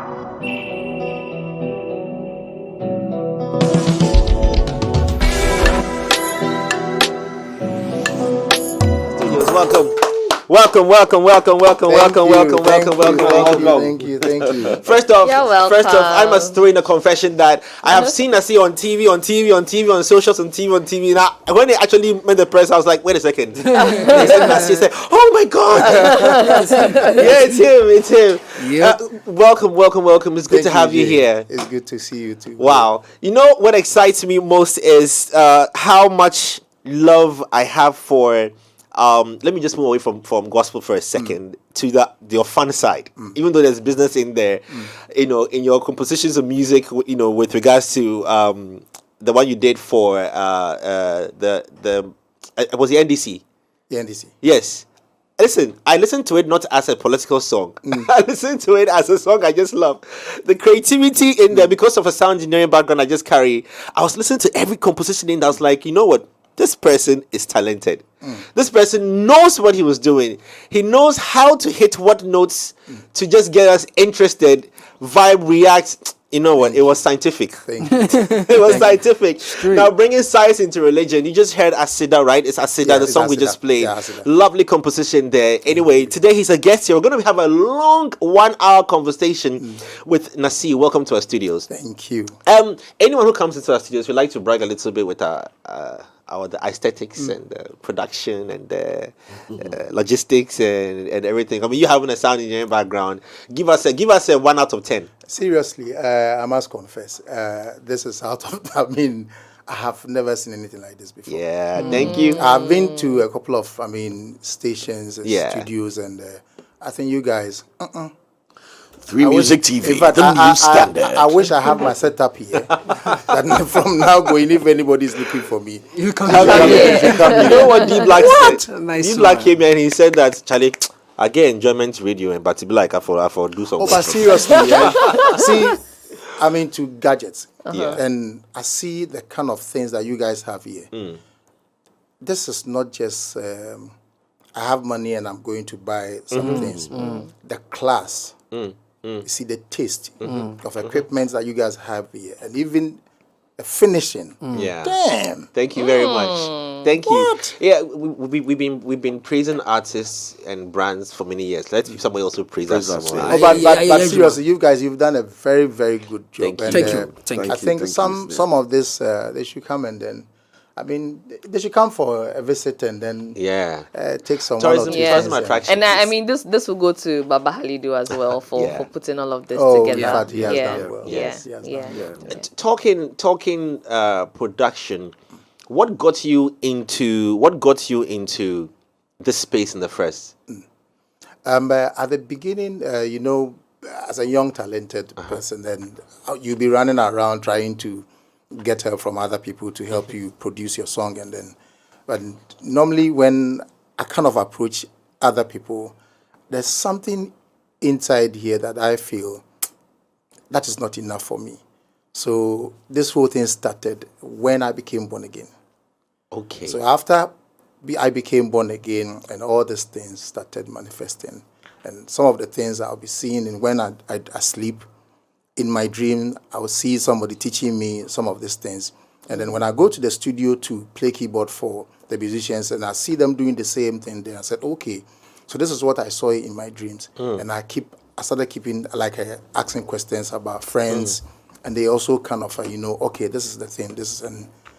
Welcome. Thank you. First off, I must throw in a confession that I have seen Nacee on TV, on socials, on TV. Now, when they actually met the press, I was like, wait a second. Nacee said, oh my God. Yeah, it's him. Yep. Welcome. It's good to have you here. It's good to see you too. Wow. You know what excites me most is how much love I have for... let me just move away from gospel for a second to your fun side. Even though there's business in there, in your compositions of music, with regards to the one you did for was the NDC. The NDC. Yes. Listen, I listened to it not as a political song. I listened to it as a song I just love. The creativity in there, because of a sound engineering background I just carry, I was listening to every composition in there. I was like, you know what? This person is talented. This person knows what he was doing. He knows how to hit what notes to just get us interested, vibe, react. You know what? It was scientific. It was scientific. Now, bringing science into religion, you just heard Aseda, right? It's Aseda, the song we just played. Yeah, lovely composition there. Anyway, today he's a guest here. We're going to have a long 1 hour conversation with Nacee. Welcome to our studios. Thank you. Anyone who comes into our studios, we like to brag a little bit with the aesthetics and production and logistics and everything. I mean, you having a sound engineering background. Give us a 1 out of 10. Seriously, I must confess, this is out of. I mean, I have never seen anything like this before. Yeah, thank you. I've been to a couple of, stations and studios, and I think you guys. 3 Music TV, in fact, the new standard. I wish I have my setup here. That from now going, if anybody's looking for me, you come here. You know what D Black said? Nice. D Black came here and he said that, Charlie, I get enjoyment radio, but to be like, I for do something. Oh, but seriously, see, I'm into gadgets, and I see the kind of things that you guys have here. This is not just I have money and I'm going to buy some things. The class. You see the taste of equipment that you guys have here, and even the finishing. Yeah. Damn. Thank you very much. Thank you. Yeah, we've been praising artists and brands for many years. Let somebody also praise us. But seriously, you guys, you've done a very, very good job. Thank you. Thank you. I think some of this they should come and then. I mean, they should come for a visit and then take some tourism attraction. And I mean, this will go to Baba Halidu as well for putting all of this together. He has done well. Yes. Talking production. What got you into this space in the first? At the beginning, as a young talented person, then you'll be running around trying to get help from other people to help you produce your song, but normally when I kind of approach other people, there's something inside here that I feel that is not enough for me. So this whole thing started when I became born again. Okay. So after I became born again, and all these things started manifesting, and some of the things I'll be seeing, and when I sleep. In my dream, I will see somebody teaching me some of these things. And then when I go to the studio to play keyboard for the musicians and I see them doing the same thing, then I said, okay, so this is what I saw in my dreams. And I started keeping, asking questions about friends. And they also kind of, okay, this is the thing,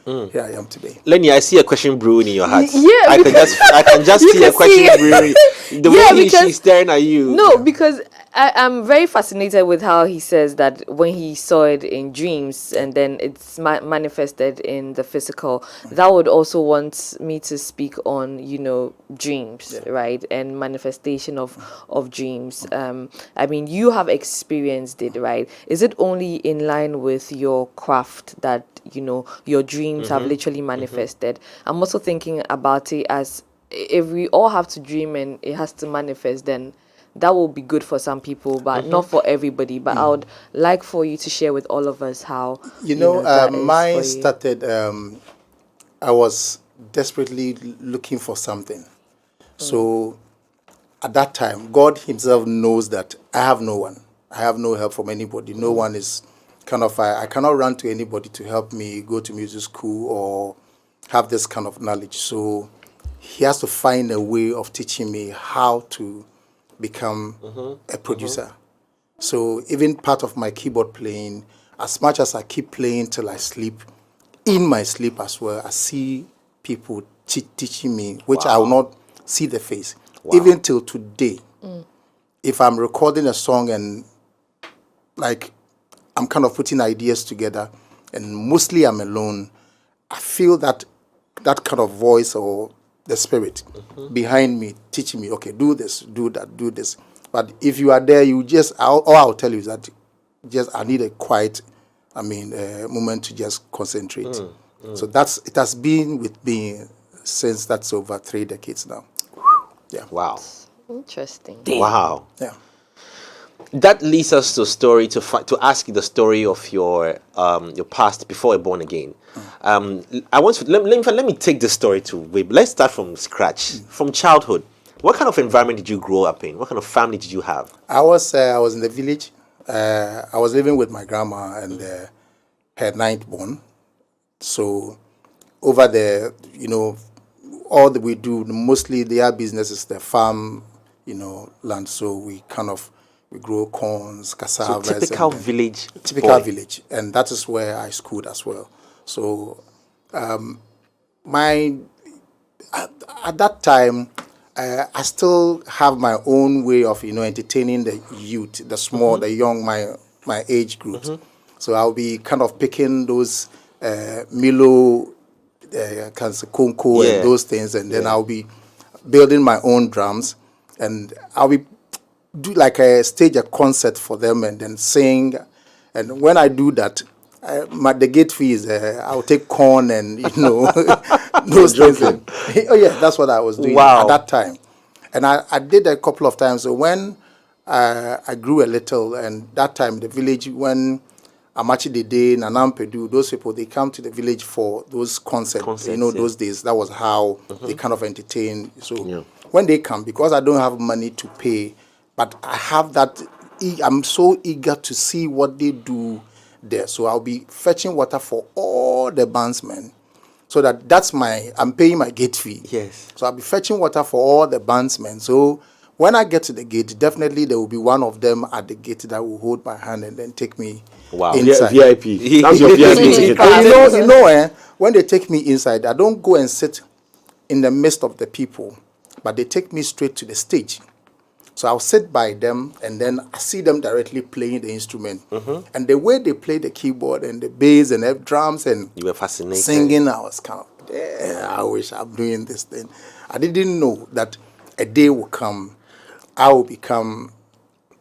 here I am today. Lenny, I see a question brewing in your heart. Yeah, I can just see a question brewing. The way she's staring at you. No, because I'm very fascinated with how he says that when he saw it in dreams and then it's manifested in the physical, that would also want me to speak on, dreams, right? And manifestation of dreams. I mean, you have experienced it, right? Is it only in line with your craft that, your dreams have literally manifested? I'm also thinking about it as if we all have to dream and it has to manifest, then that will be good for some people, but not for everybody. But I would like for you to share with all of us how mine started. I was desperately looking for something. So at that time, God himself knows that I have no one. I have no help from anybody. No one is kind of, I cannot run to anybody to help me go to music school or have this kind of knowledge. So he has to find a way of teaching me how to become a producer. So even part of my keyboard playing, as much as I keep playing till I sleep, in my sleep as well, I see people teaching me, which I will not see the face. Even till today, if I'm recording a song and like I'm kind of putting ideas together and mostly I'm alone, I feel that kind of voice or the spirit behind me teaching me, okay, do this, do that, do this. But if you are there, you just, all I'll tell you is that just I need a quiet, moment to just concentrate. So it has been with me since that's over 3 decades now. Yeah. Wow. Interesting. Wow. Yeah. That leads us to a story to ask you the story of your past before you're born again. I want to let me take this story to way. Let's start from scratch, from childhood. What kind of environment did you grow up in? What kind of family did you have? I was in the village. I was living with my grandma and her ninth born. So over there, all that we do, mostly their business is the farm, land. So we grow corns, cassava. So typical village. Typical boy. village. And that is where I schooled as well. So at that time, I still have my own way of, entertaining the youth, the small, the young, my age groups. So I'll be kind of picking those Milo, Konko and those things, and then I'll be building my own drums, and I'll be do like a stage a concert for them and then sing. And when I do that, the gate fee is I'll take corn and those things. Oh yeah, that's what I was doing at that time. And I did a couple of times. So when I grew a little, and that time the village, when Amachi Dede, Mpaebo, those people, they come to the village for those concerts. Those days, that was how they kind of entertain. So when they come, because I don't have money to pay, but I have that, I'm so eager to see what they do there. So I'll be fetching water for all the bandsmen. So I'm paying my gate fee. Yes. So I'll be fetching water for all the bandsmen. So when I get to the gate, definitely there will be one of them at the gate that will hold my hand and then take me inside. VIP. That's your VIP ticket. When they take me inside, I don't go and sit in the midst of the people, but they take me straight to the stage. So I'll sit by them, and then I see them directly playing the instrument. And the way they play the keyboard and the bass and the drums and you were fascinated. Singing, I was kind of, I wish I'm doing this thing. I didn't know that a day will come, I will become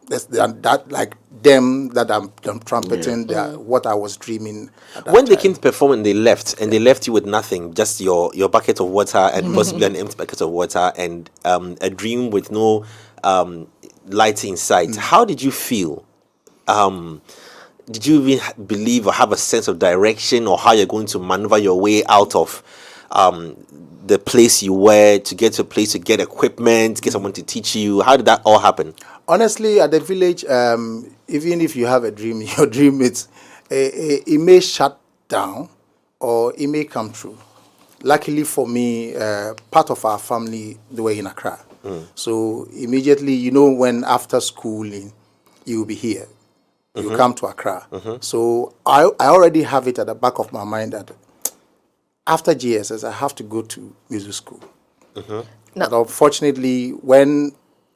that like them that I'm trumpeting, what I was dreaming. When they came to perform and they left you with nothing, just your bucket of water and possibly an empty bucket of water and a dream with no light inside. How did you feel? Did you even believe or have a sense of direction or how you're going to maneuver your way out of the place you were to get to a place to get equipment, get someone to teach you? How did that all happen? Honestly, at the village, even if you have a dream, your dream it may shut down or it may come true. Luckily for me, part of our family, they were in Accra. So immediately, when after schooling, you will be here. You come to Accra. So I already have it at the back of my mind that after GSS, I have to go to music school. But unfortunately, when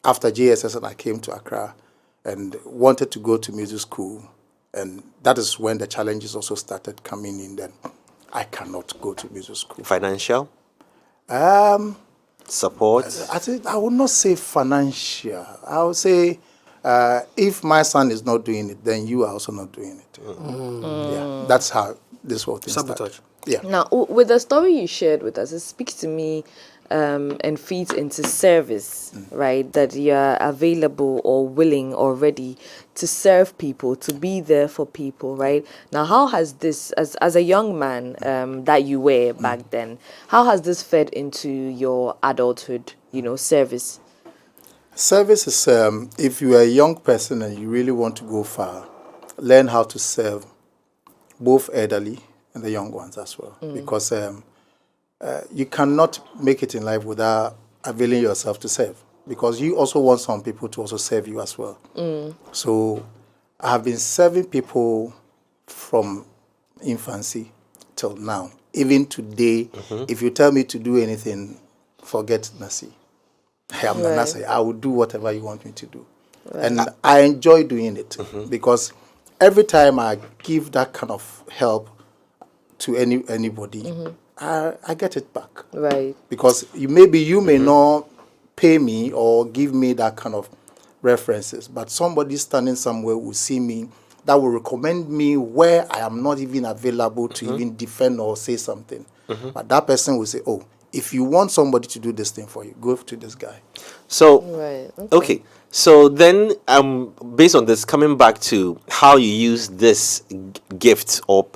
after JSS and I came to Accra and wanted to go to music school, and that is when the challenges also started coming in, then I cannot go to music school. Financial? Support? I would not say financial. I would say if my son is not doing it, then you are also not doing it. Yeah, that's how this whole thing started. Yeah. Now, with the story you shared with us, it speaks to me and feeds into service, right? That you're available or willing or ready to serve people, to be there for people, right? Now, how has this, as a young man that you were back then, how has this fed into your adulthood, service? Service is, if you are a young person and you really want to go far, learn how to serve both elderly and the young ones as well. Because you cannot make it in life without availing yourself to serve. Because you also want some people to also serve you as well. So I have been serving people from infancy till now. Even today, if you tell me to do anything, forget Nacee. I am Nacee. I will do whatever you want me to do. And I enjoy doing it because every time I give that kind of help to anybody, I get it back. Right. Because you may not pay me or give me that kind of references, but somebody standing somewhere will see me that will recommend me where I am not even available to even defend or say something. But that person will say, oh, if you want somebody to do this thing for you, go to this guy. So, Right. okay. So then, based on this, coming back to how you use this gift, or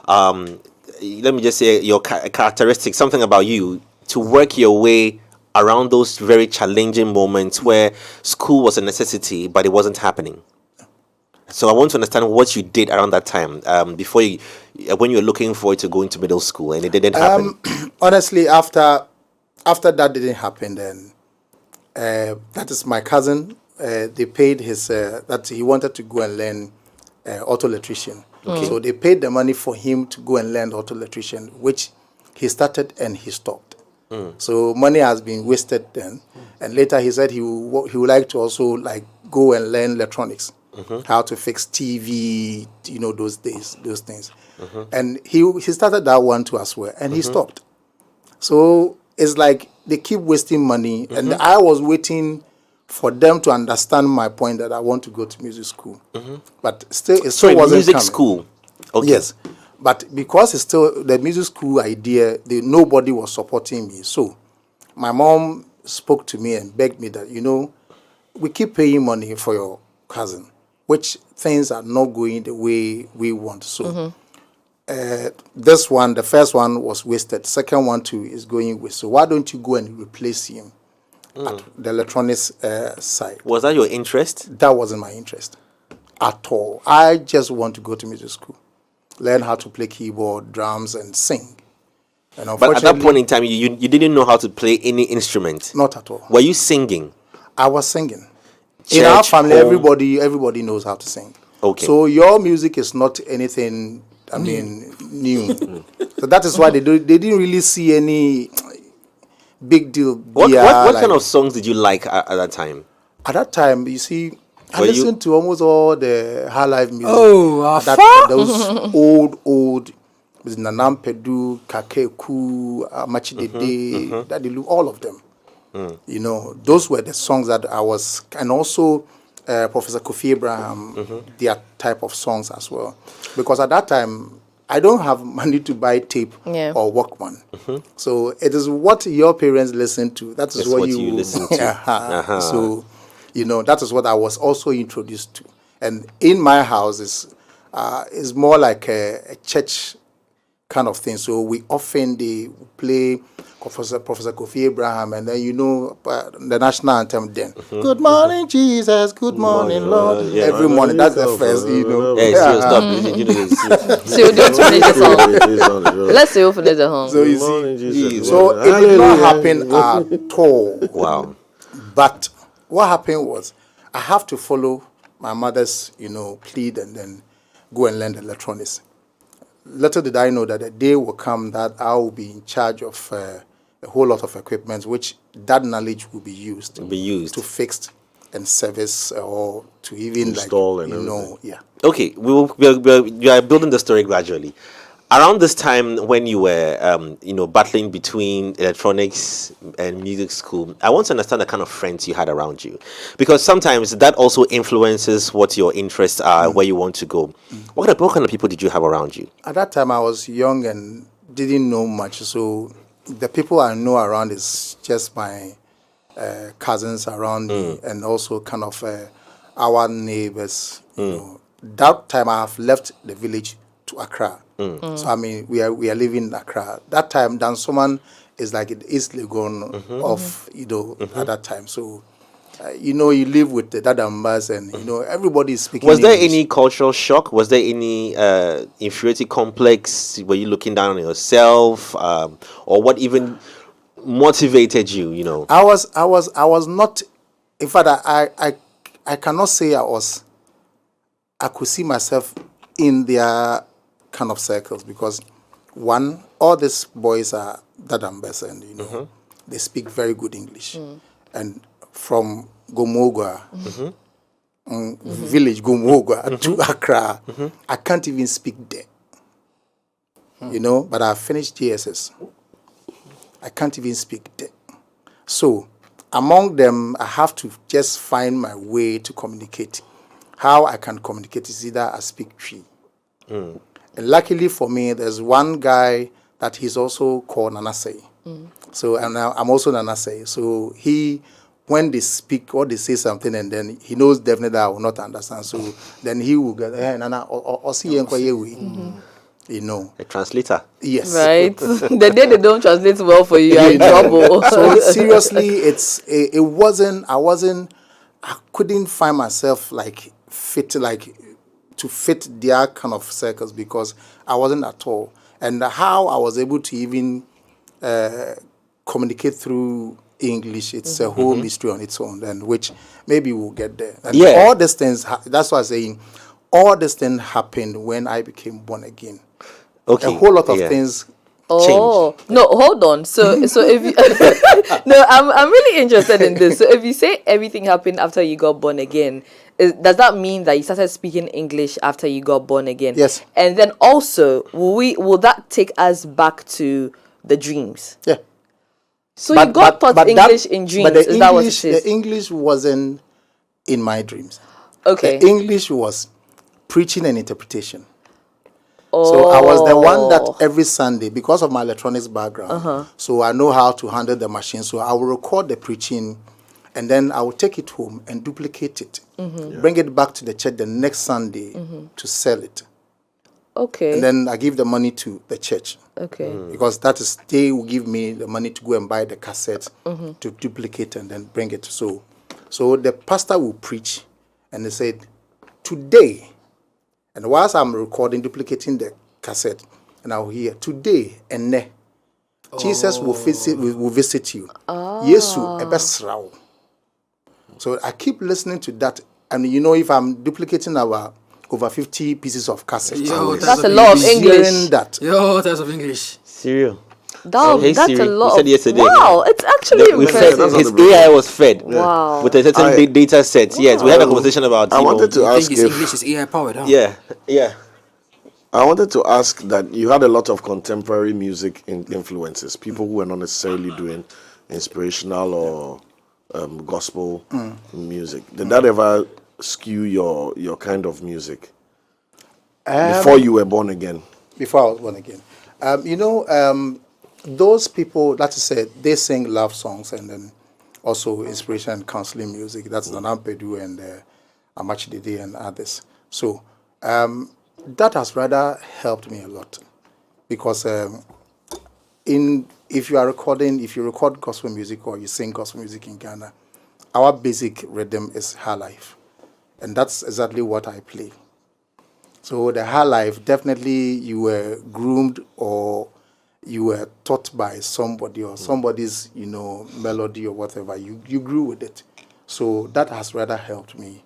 let me just say your characteristics, something about you, to work your way around those very challenging moments where school was a necessity, but it wasn't happening. So I want to understand what you did around that time, before you, when you were looking forward to going to middle school and it didn't happen. Honestly, after that didn't happen, then that is my cousin. They paid his that he wanted to go and learn auto electrician. So they paid the money for him to go and learn auto electrician, which he started and he stopped. So money has been wasted then. And later he said he would like to also like go and learn electronics, how to fix TV, those things. And he started that one too as well, and he stopped. So it's like they keep wasting money, and I was waiting for them to understand my point that I want to go to music school. But still, it still wasn't music coming. school. Okay. Yes. But because it's still the music school idea, nobody was supporting me. So my mom spoke to me and begged me that, we keep paying money for your cousin, which things are not going the way we want. So this one, the first one was wasted. Second one too is going waste. So why don't you go and replace him at the electronics side? Was that your interest? That wasn't my interest at all. I just want to go to music school, learn how to play keyboard, drums, and sing. And But at that point in time, you didn't know how to play any instrument. Not at all. Were you singing? I was singing. In our family, home? everybody knows how to sing. Okay. So your music is not anything, new. So that is why they didn't really see any big deal. What kind of songs did you like at that time? At that time, you see, I Were you- listened to almost all the Highlife music. Oh, Those old, with Mpaebo, Kakeku, Machidede, Dadilu, all of them. Those were the songs that I was, and also Professor Kofi Abraham, their type of songs as well. Because at that time, I don't have money to buy tape or Walkman. So it is what your parents listen to. That is what you listen to. So, that is what I was also introduced to. And in my house is more like a church kind of thing. So we often they play Professor Kofi Abraham, and then the national anthem. Then Good morning, Jesus. Good morning, Lord. Yeah. Every morning. That's the first. Hey, stop. You know this. So you don't finish the song. Let's say you finish the song. So you see, so it did not happen at all. Wow. But what happened was, I have to follow my mother's, plead and then go and learn the electronics. Little did I know that a day will come that I will be in charge of a whole lot of equipment, which that knowledge will be used to fix and service or to even install and everything. Yeah. Okay, we are building the story gradually. Around this time when you were, battling between electronics and music school, I want to understand the kind of friends you had around you, because sometimes that also influences what your interests are, where you want to go. What kind of people did you have around you? At that time, I was young and didn't know much, so the people I know around is just my cousins around me, and also kind of our neighbors. That time, I have left the village to Accra. So we are living in Accra. That time, Dan Soman is like in East Legon at that time. So you know, you live with the dadambas, and you know everybody is speaking. Was there English. any cultural shock? Was there any inferiority complex? Were you looking down on yourself, or what even motivated you? You know, I was not. In fact, I cannot say I could see myself in their kind of circles, because one, all these boys are dadambas, and you know they speak very good English, and from Gomogwa, village Gomogwa to Accra, I can't even speak there. You know, but I finished GSS. I can't even speak there. So, among them, I have to just find my way to communicate. How I can communicate is either I speak Twi. And luckily for me, there's one guy that he's also called Nacee. So, and I'm also Nacee. So, when they speak or they say something, and then he knows definitely that I will not understand. So, then he will get, hey, Nana, or see you know, a translator. Yes. Right. The day they don't translate well for you, you're in trouble. So seriously, I couldn't find myself like to fit their kind of circles, because I wasn't at all. And how I was able to even communicate through English, it's a whole mystery on its own, and which maybe we'll get there. And all these things, that's why I'm saying, all these things happened when I became born again. Okay. A whole lot of things Oh changed. no, hold on. So if you no, I'm really interested in this. So if you say everything happened after you got born again, does that mean that you started speaking English after you got born again? Yes. And then also, will that take us back to the dreams? Yeah. So you got taught English in dreams. But Is that what it is? The English wasn't in my dreams. Okay. The English was preaching and interpretation. So I was the one that every Sunday, because of my electronics background, so I know how to handle the machine. So I will record the preaching, and then I will take it home and duplicate it, bring it back to the church the next Sunday to sell it. Okay. And then I give the money to the church. Okay. Because they will give me the money to go and buy the cassette to duplicate and then bring it. So the pastor will preach, and they said, today. And whilst I'm recording, duplicating the cassette, and I'll hear, today, and Jesus will visit you. Yesu ebesrao. So I keep listening to that. And you know, if I'm duplicating our over 50 pieces of cassette, that's a lot of English. That's of English. Serial. That's Siri. a lot. We said yesterday. Wow, it's actually We fed, impressive. his AI was fed Wow. with a certain data set. Yes, we had a conversation about. I wanted to I ask think his if English is AI powered, huh? Yeah. I wanted to ask that you had a lot of contemporary music influences, people who were not necessarily doing inspirational or gospel music. Did that ever skew your kind of music before you were born again? Before I was born again. You know, those people, like I said, they sing love songs and then also inspiration and counseling music. That's Mpaebo and Amachidede and others. So that has rather helped me a lot, because if you record gospel music or you sing gospel music in Ghana, our basic rhythm is Highlife, and that's exactly what I play. So the Highlife, definitely you were groomed or you were taught by somebody or somebody's, you know, melody or whatever. You grew with it. So that has rather helped me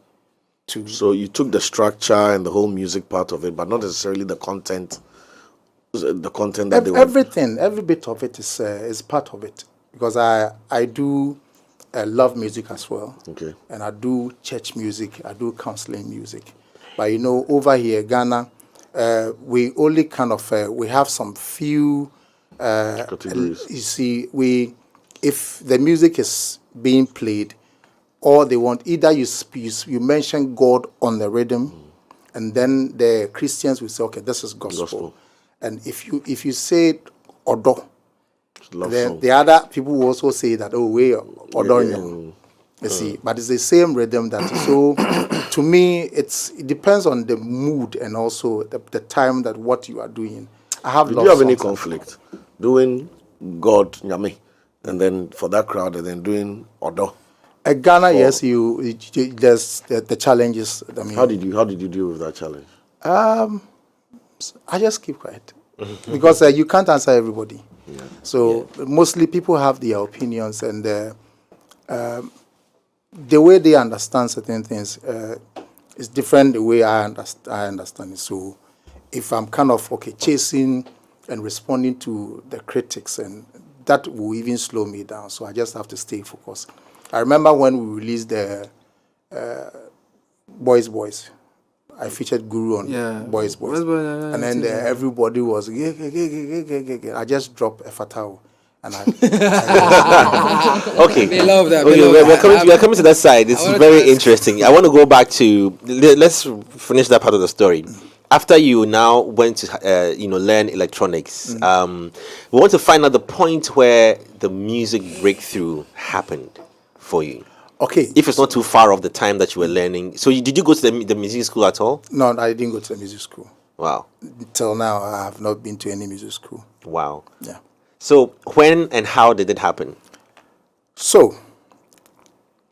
to. So you took the structure and the whole music part of it, but not necessarily the content. The content that everything, every bit of it is part of it, because I do love music as well. Okay. And I do church music. I do counseling music. But you know, over here, Ghana, we only kind of we have some few. categories. You see, if the music is being played, all they want, either you mention God on the rhythm, and then the Christians will say, okay, this is gospel. And if you say Odo, then the other people will also say that, oh, we Odo. You see, but it's the same rhythm that. So, to me, it depends on the mood and also the time that what you are doing. I have. Did you have any conflict doing God Nyame, and then for that crowd, and then doing Odo? Ghana, yes, there's the challenges. I mean, How did you deal with that challenge? I just keep quiet because you can't answer everybody. Yeah. So mostly people have their opinions, and the way they understand certain things is different the way I understand it. So if I'm kind of chasing and responding to the critics, and that will even slow me down. So I just have to stay focused. I remember when we released the Boys. I featured Guru on Boys. And then everybody was, I just dropped Efatawo. And Okay. They love that. Okay, we're coming to that side. It's very interesting. I want to go back to, let's finish that part of the story. After you now went to learn electronics, we want to find out the point where the music breakthrough happened for you. Okay. If it's not too far off the time that you were learning. So did you go to the music school at all? No, I didn't go to the music school. Wow. Till now, I have not been to any music school. Wow. Yeah. So when and how did it happen? So,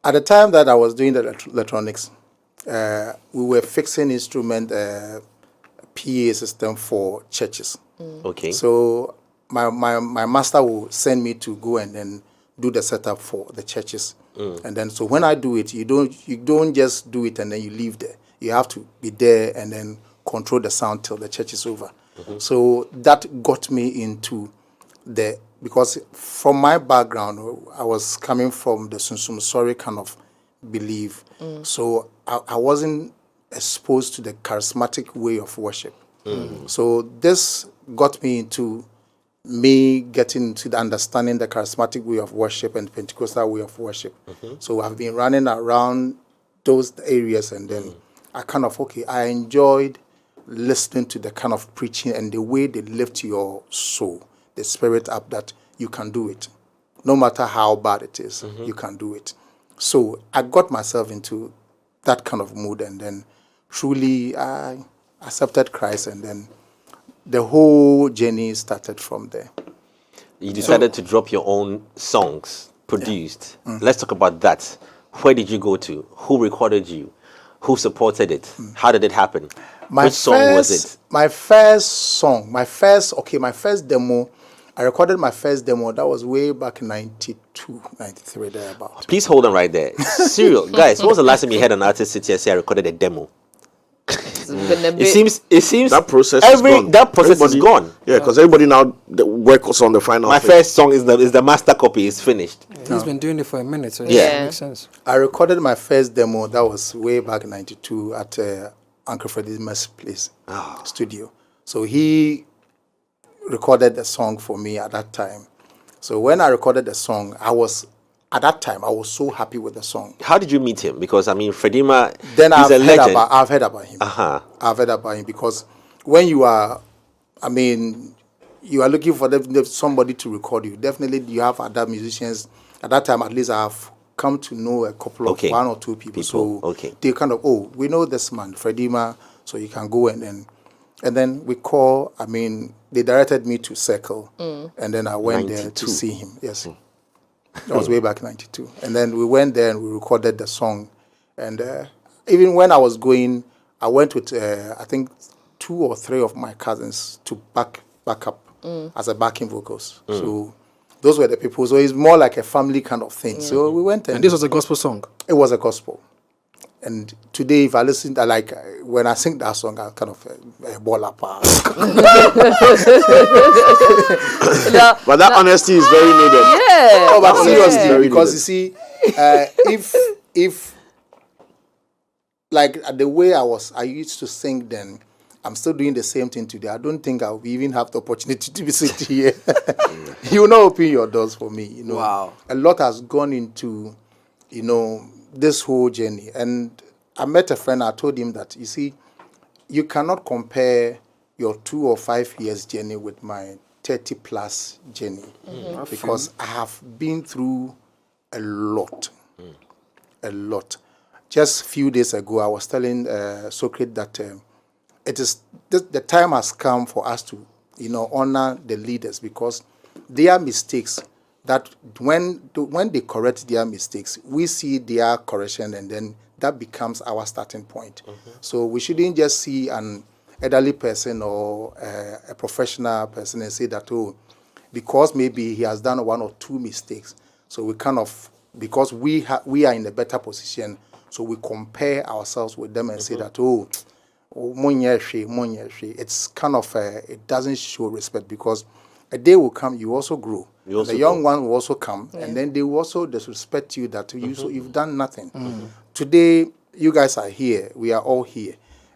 at the time that I was doing the electronics, we were fixing instrument PA system for churches. Okay. So my master will send me to go and then do the setup for the churches. And then so when I do it, you don't just do it and then you leave there. You have to be there and then control the sound till the church is over. So that got me into because from my background, I was coming from the Sunsum kind of belief. So I wasn't exposed to the charismatic way of worship. So this got me into me getting into the understanding the charismatic way of worship and Pentecostal way of worship. So I've been running around those areas, and then I kind of, I enjoyed listening to the kind of preaching and the way they lift your soul, the spirit up, that you can do it. No matter how bad it is, you can do it. So I got myself into that kind of mood, and then truly I accepted Christ, and then the whole journey started from there. You decided to drop your own songs produced. Let's talk about that. Where did you go to? Who recorded you? Who supported it? How did it happen? Which song was it? My first demo, I recorded my first demo. That was way back in 92, 93, thereabout. Please hold on right there. Serial. Guys, when was the last time you heard an artist sit here and say, I recorded a demo? It seems that process is gone. That process is gone. Yeah, because everybody now works on the final. My first song is the master copy. It's finished. He's been doing it for a minute, so Yeah. it makes sense. I recorded my first demo. That was way back in 92 at Uncle Freddie's place studio. So he recorded the song for me at that time. So when I recorded the song, at that time, I was so happy with the song. How did you meet him? Because, I mean, Fredima Then is a legend. I've heard about him. I've heard about him because when you are looking for somebody to record you, definitely you have other musicians. At that time, at least I have come to know a couple of one or two people. So they kind of, we know this man, Fredima, so you can go and then we call, they directed me to Circle, and then I went 92. There to see him. Yes. That was way back in 92. And then we went there and we recorded the song. And even when I was going, I went with, I think, 2 or 3 of my cousins to back up as a backing vocals. So those were the people. So it's more like a family kind of thing. So we went and this was a gospel song? It was a gospel. And today, if I listen, when I sing that song, I kind of ball apart. But that honesty is very needed. Yeah. Oh, but seriously, because you see, if like the way I used to sing then, I'm still doing the same thing today. I don't think I'll even have the opportunity to be sitting here. You will not open your doors for me. Wow. A lot has gone into, this whole journey. And I met a friend, I told him that, you see, you cannot compare your 2 or 5 years journey with my 30 plus journey. Because I have been through a lot. A lot. Just a few days ago, I was telling Socrates that the time has come for us to, honor the leaders, because their mistakes that when they correct their mistakes, we see their correction, and then that becomes our starting point. So we shouldn't just see an elderly person or a professional person and say that, oh, because maybe he has done one or two mistakes, so we kind of, because we are in a better position, so we compare ourselves with them and say that, oh, it's kind of it doesn't show respect, because a day will come, you also grow. Also the young one will also come, and then they will also disrespect you that you've done nothing. Today, you guys are here. We are all here.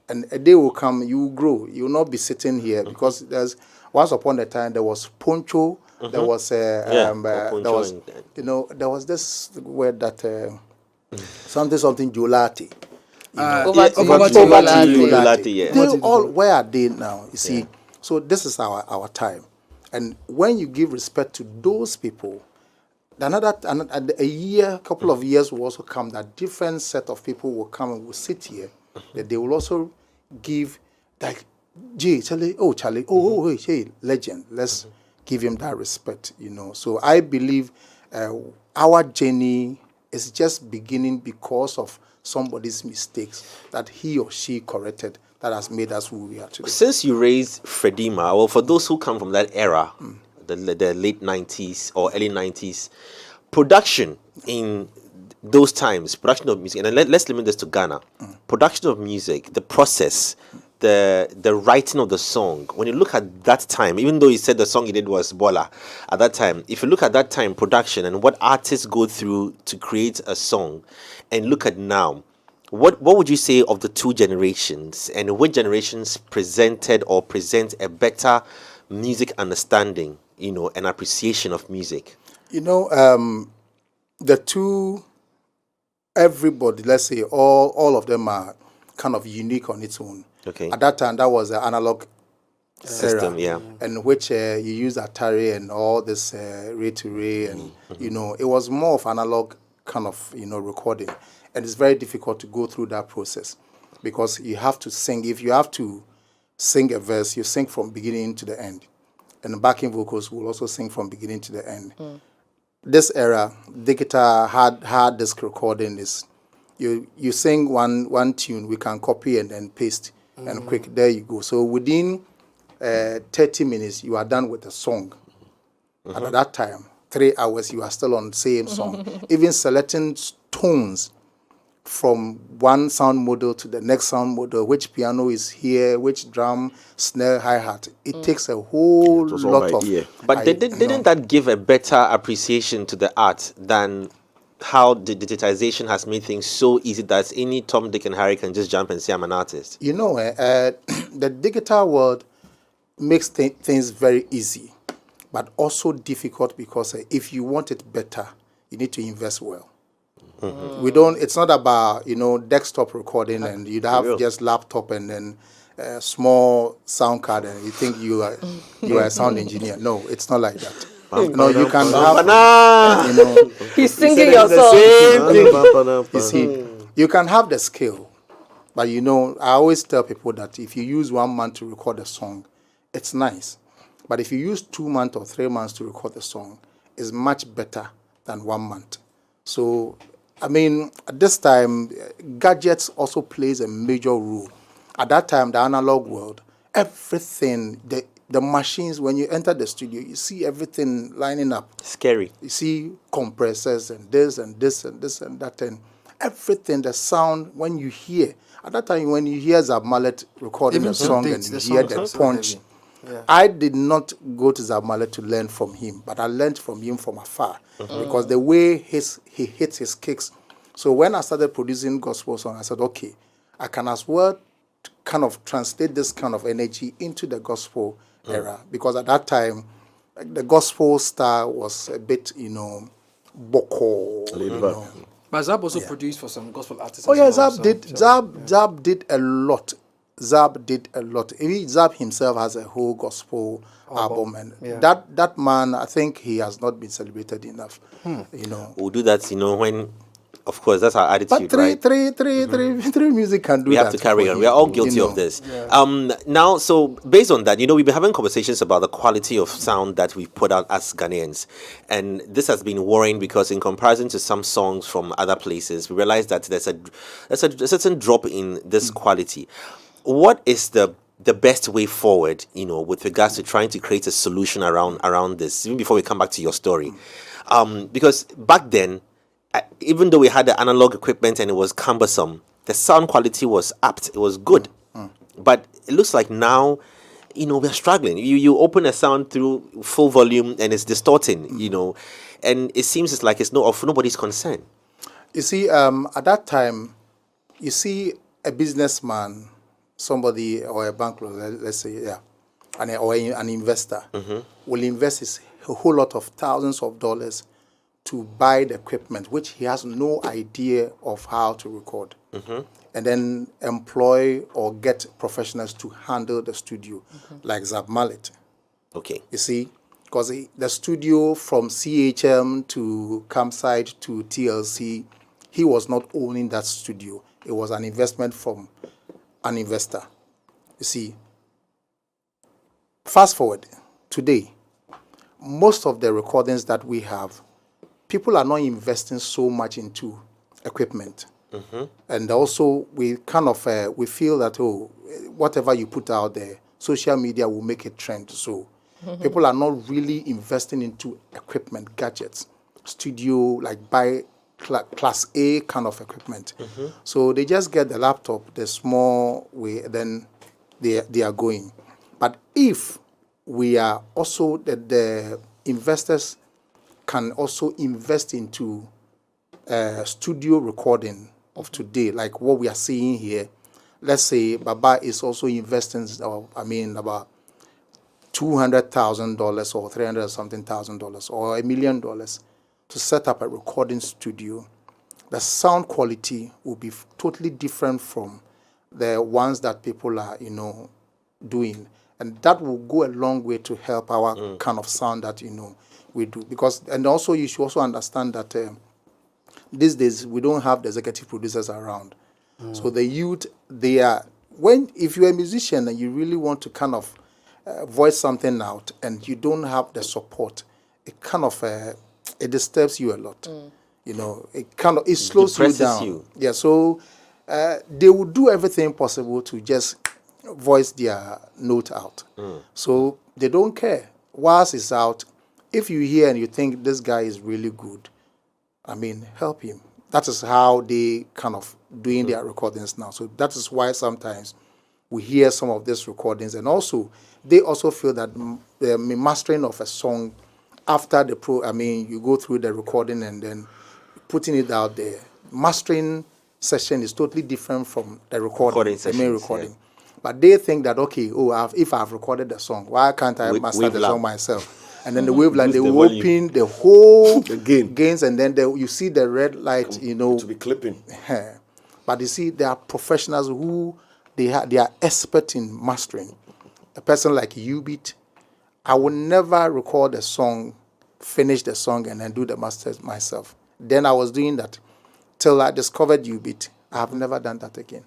And a day will come, you will grow. You will not be sitting here, because once upon a time, there was poncho, there was, there was this word that, something Julati. Poverty. Yeah. They all, where are they now? You see, so this is our time. And when you give respect to those people, a year, couple of years will also come, that different set of people will come and will sit here, that they will also give, like, Charlie, hey, legend, let's give him that respect, So I believe our journey is just beginning because of somebody's mistakes that he or she corrected, that has made us who we are today. Since you raised Fredima, well, for those who come from that era, the late 90s or early 90s, production in those times, production of music, and let's limit this to Ghana, production of music, the process, the writing of the song, when you look at that time, even though you said the song you did was Bola, at that time, if you look at that time, production and what artists go through to create a song, and look at now, what would you say of the two generations, and which generations presented or present a better music understanding, and appreciation of music? The two, everybody, let's say all of them are kind of unique on its own. Okay. At that time, that was the analog System, era, in which you use Atari and all this ray to ray, and it was more of analog kind of recording. And it's very difficult to go through that process, because you have to sing. If you have to sing a verse, you sing from beginning to the end. And the backing vocals will also sing from beginning to the end. This era, digital hard disk recording is, you sing one tune, we can copy and then paste, and quick, there you go. So within 30 minutes, you are done with the song. And at that time, 3 hours, you are still on the same song. Even selecting tones from one sound model to the next sound model, which piano is here, which drum, snare, hi-hat. It takes a whole lot of... But didn't that give a better appreciation to the art than how the digitization has made things so easy that any Tom, Dick, and Harry can just jump and say, I'm an artist? The digital world makes things very easy, but also difficult, because if you want it better, you need to invest well. It's not about, desktop recording and you'd have just laptop and then small sound card and you think you are a sound engineer. No, it's not like that. You can have, He's singing your song. You see, you can have the skill, but I always tell people that if you use 1 month to record a song, it's nice. But if you use 2 months or 3 months to record a song, it's much better than 1 month. So, at this time, gadgets also plays a major role. At that time, the analog world, everything, the machines, when you enter the studio, you see everything lining up. Scary. You see compressors and this and this and this and that, and everything, the sound, when you hear. At that time, when you hear Zab Mallet recording a song and you hear the punch, I did not go to Zab Mallet to learn from him, but I learned from him from afar, because the way he hits his kicks. So when I started producing gospel songs, I said, okay, I can as well kind of translate this kind of energy into the gospel era, because at that time, the gospel style was a bit, boko. But Zab also produced for some gospel artists. Oh yeah, Zab did a lot. Zab did a lot. Zab himself has a whole gospel album, and that man, I think he has not been celebrated enough. We'll do that, when Of course, that's our attitude, But three, right? three music can do We that. have to carry for on. you, We are all you guilty know. of this. Now, so based on that, we've been having conversations about the quality of sound that we've put out as Ghanaians, and this has been worrying because, in comparison to some songs from other places, we realize that there's a certain drop in this quality. What is the best way forward, with regards to trying to create a solution around this? Even before we come back to your story, because back then, even though we had the analog equipment and it was cumbersome, the sound quality was apt. It was good. But it looks like now, we're struggling. You open a sound through full volume and it's distorting, and it seems it's like it's of nobody's concern. You see, at that time, you see a businessman, somebody or a bank, let's say, yeah, or an investor will invest a whole lot of thousands of dollars to buy the equipment, which he has no idea of how to record, and then employ or get professionals to handle the studio, like Zab Mallet. Okay. You see, because the studio from CHM to Campsite to TLC, he was not owning that studio. It was an investment from an investor. You see, fast forward, today, most of the recordings that we have, people are not investing so much into equipment. And also, we kind of, we feel that, whatever you put out there, social media will make it trend. So people are not really investing into equipment, gadgets, studio, like buy class A kind of equipment. So they just get the laptop, the small way, then they are going. But if we are also, the investors can also invest into studio recording of today, like what we are seeing here. Let's say Baba is also investing, about $200,000 or $300 something thousand dollars or $1 million to set up a recording studio. The sound quality will be totally different from the ones that people are, doing, and that will go a long way to help our kind of sound that we do. Because, and also you should also understand that these days we don't have the executive producers around. So the youth, if you're a musician and you really want to kind of voice something out and you don't have the support, it kind of it disturbs you a lot. It slows you Depresses down. you. Yeah, so they will do everything possible to just voice their note out. So they don't care. Whilst it's out, if you hear and you think this guy is really good, help him. That is how they kind of doing their recordings now. So that is why sometimes we hear some of these recordings, and also they also feel that the mastering of a song after you go through the recording and then putting it out there. Mastering session is totally different from the recording the main recording. Yeah. But they think that, if I've recorded the song, why can't I master the song myself? And then the waveline, they will open the whole gains, and then you see the red light, To be clipping. But you see, there are professionals who they are expert in mastering. A person like Ubeat, I would never record a song, finish the song, and then do the masters myself. Then I was doing that till I discovered Ubeat. I have never done that again.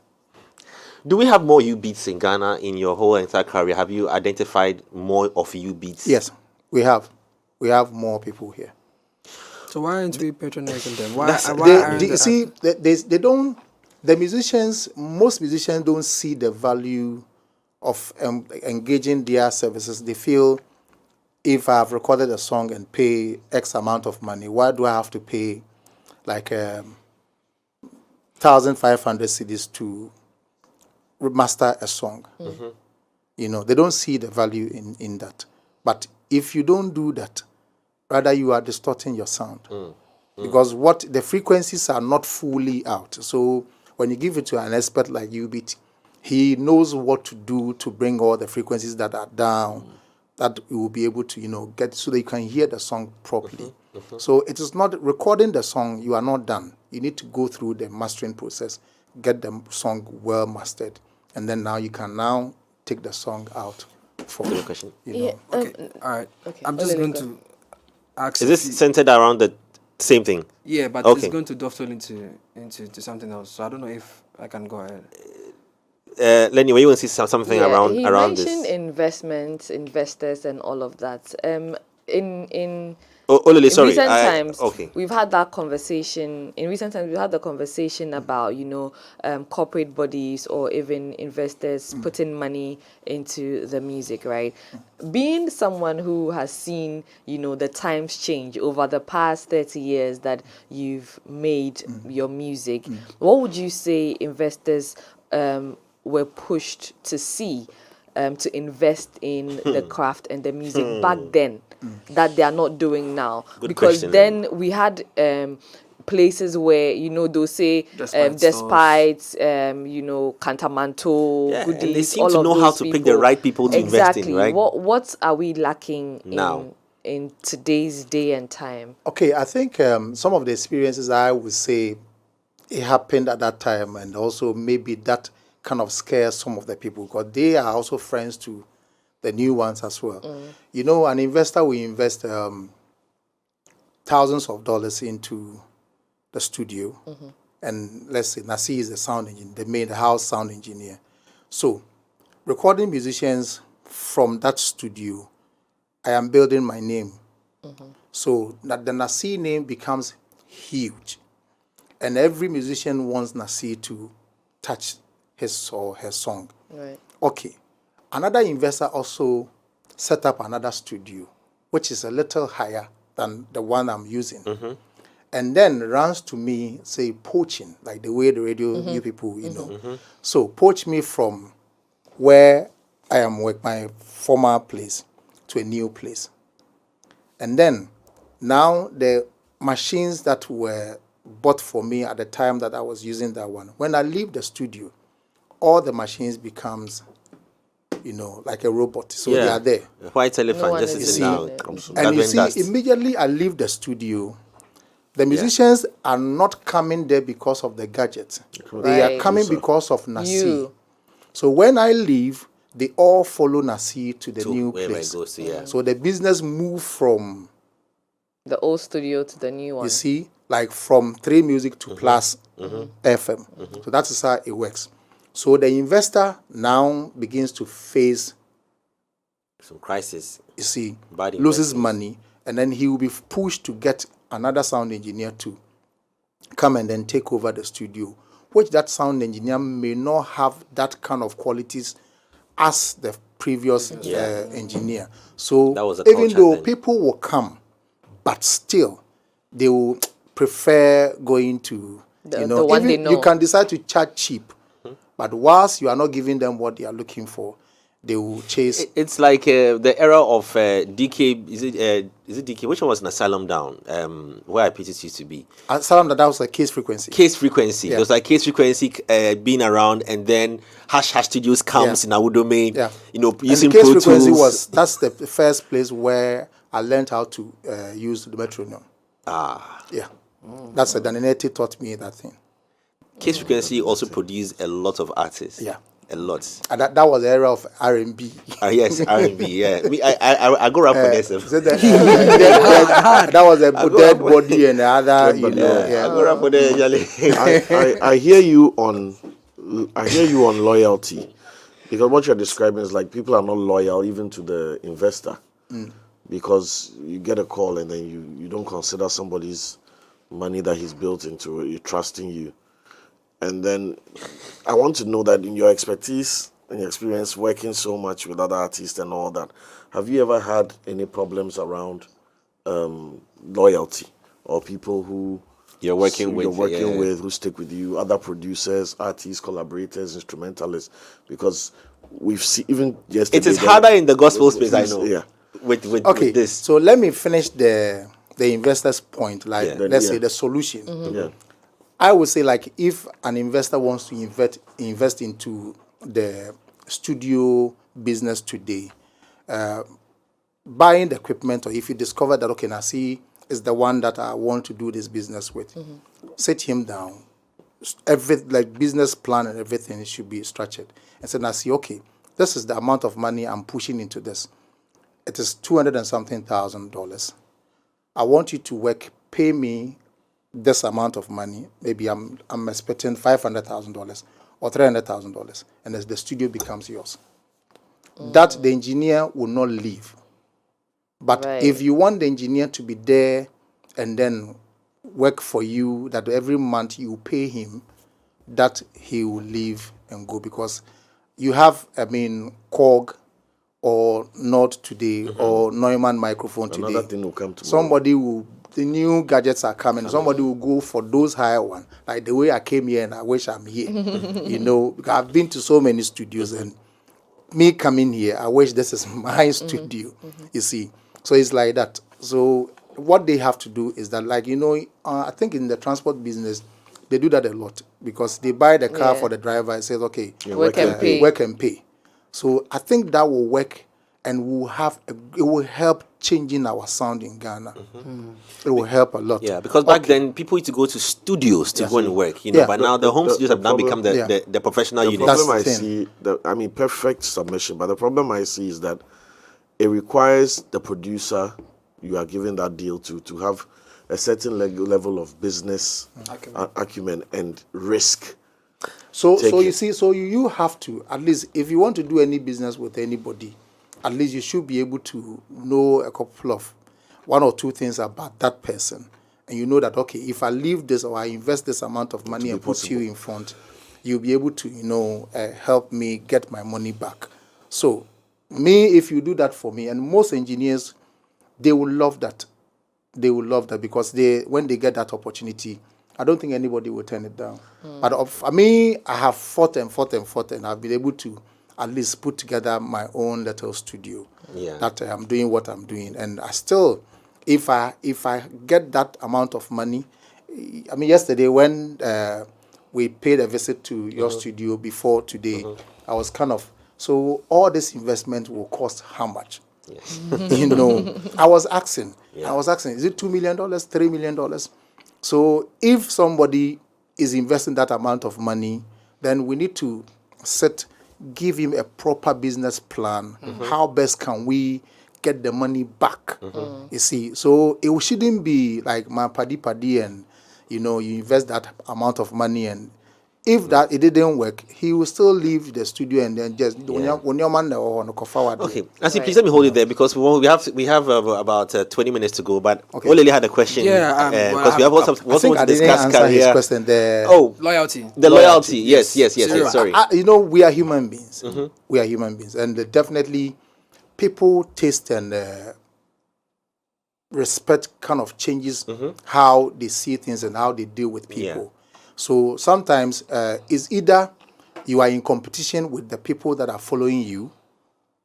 Do we have more U-beats in Ghana in your whole entire career? Have you identified more of U-beats? Yes, we have. We have more people here. So why aren't we patronizing them? They don't. The musicians, most musicians don't see the value of engaging their services. They feel, if I have recorded a song and pay X amount of money, why do I have to pay like 1,500 cedis to master a song? They don't see the value in that. But if you don't do that, rather you are distorting your sound. Because the frequencies are not fully out. So when you give it to an expert like Ubeat, he knows what to do to bring all the frequencies that are down, that you will be able to, get so that you can hear the song properly. So it is not recording the song, you are not done. You need to go through the mastering process, get the song well mastered, and then now you can now take the song out for the question. Okay. All right. Okay. I'm just going to ask. Is this centered around the Same thing. Yeah, but Okay. it's going to dovetail into something else. So I don't know if I can go ahead. Lenny, you want to see something Yeah, around he this? mentioned investments, investors, and all of that. In Olele, in sorry. recent times, Okay. we've had that conversation. In recent times, we had the conversation about corporate bodies or even investors putting money into the music, right? Being someone who has seen the times change over the past 30 years that you've made your music, what would you say investors were pushed to see? To invest in the craft and the music back then that they are not doing now. Good Because question, then we had places where they'll say Despite Cantamanto, Yeah, Goodies, and they seem all to of know those how to pick the right people to invest in, right? What are we lacking Now. in today's day and time? Okay, I think some of the experiences I would say it happened at that time, and also maybe that kind of scares some of the people because they are also friends to the new ones as well. An investor will invest thousands of dollars into the studio, and let's say Nacee is the sound engineer, the house sound engineer. So, recording musicians from that studio, I am building my name. So that the Nacee name becomes huge. And every musician wants Nacee to touch his or her song. Right. Okay. Another investor also set up another studio, which is a little higher than the one I'm using. And then runs to me, say, poaching, like the way the radio you people, So poach me from where I am with my former place to a new place. And then now the machines that were bought for me at the time that I was using that one, when I leave the studio, all the machines becomes, like a robot. So they are there. A white elephant one just is sitting using down. it. And you gathering see, dust. immediately I leave the studio, the musicians are not coming there because of the gadgets. They are Right. coming because of Nacee. You. So when I leave, they all follow Nacee to the new wherever place. it goes to, yeah. So the business moved from, The old studio to the new one. you see, like from 3 Music to Plus FM. So that is how it works. So the investor now begins to face, Some crisis. you see, Bad loses investments. money, and then he will be pushed to get another sound engineer to come and then take over the studio, which that sound engineer may not have that kind of qualities as the previous engineer. So That was the even culture though then. people will come, but still they will prefer going to, The one they even know. you can decide to charge cheap, but whilst you are not giving them what they are looking for, they will chase. It's like the era of DK. Is it DK? Which one was an Asylum Down? Where I used to be. Asylum, that was a case frequency. Case Frequency. Yeah. There was like Case Frequency being around, and then Hash Studios comes in our domain. Yeah. Using and the case Pro frequency Tools. that's the first place where I learned how to use the metronome. Yeah. That's a Danileti taught me that thing. Case Frequency also produced a lot of artists. Yeah. A lot. And that was the era of R&B. Yes, R&B. Yeah, I go rap for this. So that was a dead body and the other, I go rap for the I hear you on loyalty, because what you're describing is like people are not loyal even to the investor, because you get a call and then you don't consider somebody's money that he's built into it, trusting you. And then I want to know that in your expertise and your experience working so much with other artists and all that, have you ever had any problems around loyalty or people who You're working with who stick with you, other producers, artists, collaborators, instrumentalists? Because we've seen even yesterday. It is harder in the gospel space, I know. Yeah. With Okay, this. so let me finish the investor's point, like let's say the solution. Yeah. I would say, like, if an investor wants to invest into the studio business today, buying the equipment, or if you discover that, okay, Nacee is the one that I want to do this business with, sit him down. Business plan and everything should be structured. And say, Nacee, okay, this is the amount of money I'm pushing into this. It is $200 and something thousand. I want you to work pay me this amount of money. Maybe I'm expecting $500,000 or $300,000, and as the studio becomes yours, that the engineer will not leave. But Right. if you want the engineer to be there and then work for you, that every month you pay him, that he will leave and go, because you have, Korg or Nord today or Neumann microphone today. Another thing will come tomorrow. Somebody will, the new gadgets are coming. Somebody will go for those higher ones. Like the way I came here and I wish I'm here. Because I've been to so many studios, and me coming here, I wish this is my studio. You see, so it's like that. So what they have to do is that, like, I think in the transport business, they do that a lot, because they buy the car for the driver and says, okay, Work and pay. work and pay. So I think that will work, and it will help changing our sound in Ghana. It will help a lot. Yeah, because back then people used to go to studios to go and work, Yeah. but now the home studios have now problem- become the professional The units. problem I That's the see, perfect submission, but the problem I see is that it requires the producer you are giving that deal to have a certain level of business acumen and risk. So Take you it. see, you have to, at least, if you want to do any business with anybody, at least you should be able to know a couple of one or two things about that person. And you know that, okay, if I leave this or I invest this amount of money and put you in front, you'll be able to, help me get my money back. So me, if you do that for me, and most engineers, they will love that. They will love that, because when they get that opportunity, I don't think anybody will turn it down. But for me, I have fought and I've been able to at least put together my own little studio. Yeah. That I'm doing what I'm doing, and I still, if I get that amount of money, yesterday when we paid a visit to your studio before today, I was kind of, so all this investment will cost how much? Yes. I was asking, is it $2 million, $3 million? So if somebody is investing that amount of money, then we need to give him a proper business plan. How best can we get the money back? You see, so it shouldn't be like my paddy and, you invest that amount of money, and if that it didn't work, he will still leave the studio and then just when your man or forward. Okay, Nacee, please let me hold you there, because we have about 20 minutes to go. But Olele had a question. Yeah, because we have also I think want I to didn't discuss answer his career. question there. Oh, Loyalty. the loyalty. Yes. Sorry. We are human beings. We are human beings, and definitely people taste and respect kind of changes how they see things and how they deal with people. Yeah. So sometimes it's either you are in competition with the people that are following you,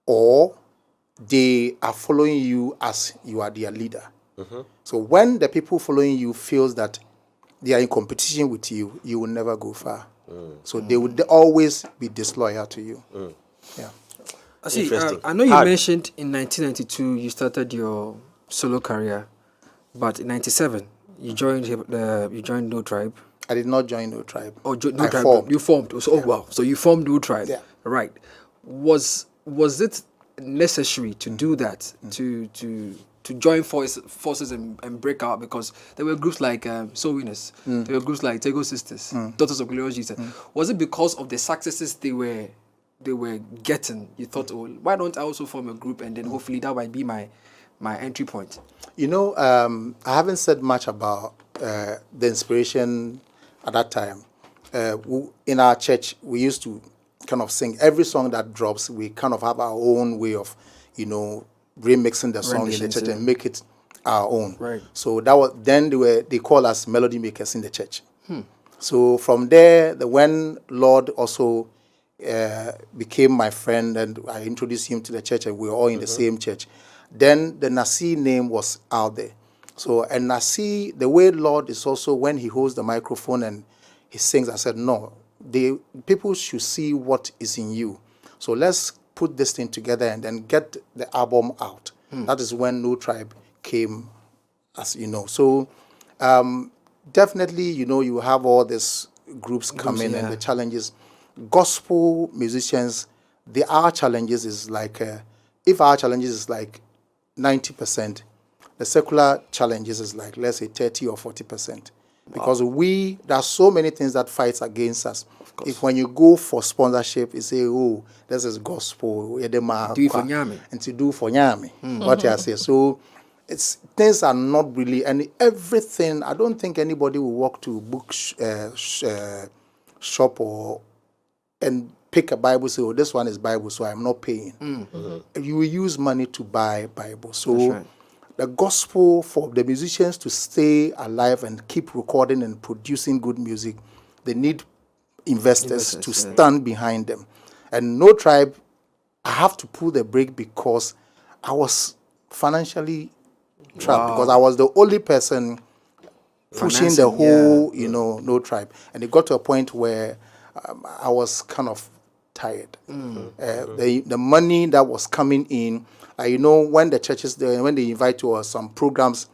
or they are following you as you are their leader. So when the people following you feels that they are in competition with you, you will never go far. So they would always be disloyal to you. Yeah. Interesting. I know you Hard. mentioned in 1992 you started your solo career, but in 97 you joined No Tribe. I did not join No Tribe. Oh, No I Tribe. formed. You formed. So, wow. So you formed No Tribe. Yeah. Right. Was it necessary to do that, to join forces and break out? Because there were groups like Soul Winners, there were groups like Tego Sisters, Daughters of Glorious Jesus. Was it because of the successes they were getting? You thought, oh, why don't I also form a group, and then hopefully that might be my entry point? I haven't said much about the inspiration at that time. In our church, we used to kind of sing every song that drops. We kind of have our own way of, remixing the song in the Renditions, church yeah. and make it our own. Right. So that was then they call us melody makers in the church. So from there, when Lord also became my friend, and I introduced him to the church, and we were all in the same church, then the Nacee name was out there. So, and Nacee, the way Lord is also, when he holds the microphone and he sings, I said, no, people should see what is in you. So let's put this thing together and then get the album out. That is when No Tribe came, as you know. So definitely, you have all these groups coming and the challenges. Gospel musicians, our challenges is like, if our challenges is like 90%, The secular challenges is like, let's say 30 or 40%. Because there are so many things that fights against us. If when you go for sponsorship, you say, oh, this is gospel. Do it for Nyame. And to do for Nyame. What I say. So things are not really, and everything, I don't think anybody will walk to book shop and pick a Bible, say, oh, this one is Bible, so I'm not paying. You will use money to buy Bible. So the gospel, for the musicians to stay alive and keep recording and producing good music, they need investors to stand behind them. And No Tribe, I have to pull the brake because I was financially trapped, because I was the only person pushing the whole, No Tribe. And it got to a point where I was kind of tired. The money that was coming in, when the churches, when they invite to us some programs,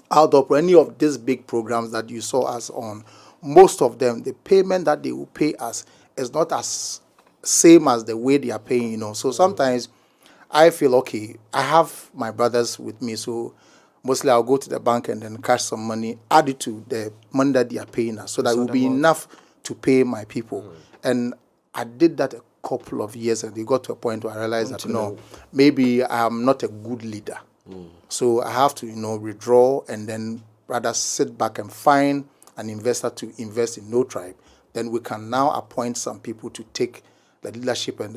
outdoor, any of these big programs that you saw us on, most of them, the payment that they will pay us is not as same as the way they are paying, So sometimes I feel, okay, I have my brothers with me, so mostly I'll go to the bank and then cash some money, add it to the money that they are paying us, so that it will be enough to pay my people. And I did that a couple of years, and it got to a point where I realized that, no, maybe I'm not a good leader. So I have to, withdraw and then rather sit back and find an investor to invest in No Tribe. Then we can now appoint some people to take the leadership and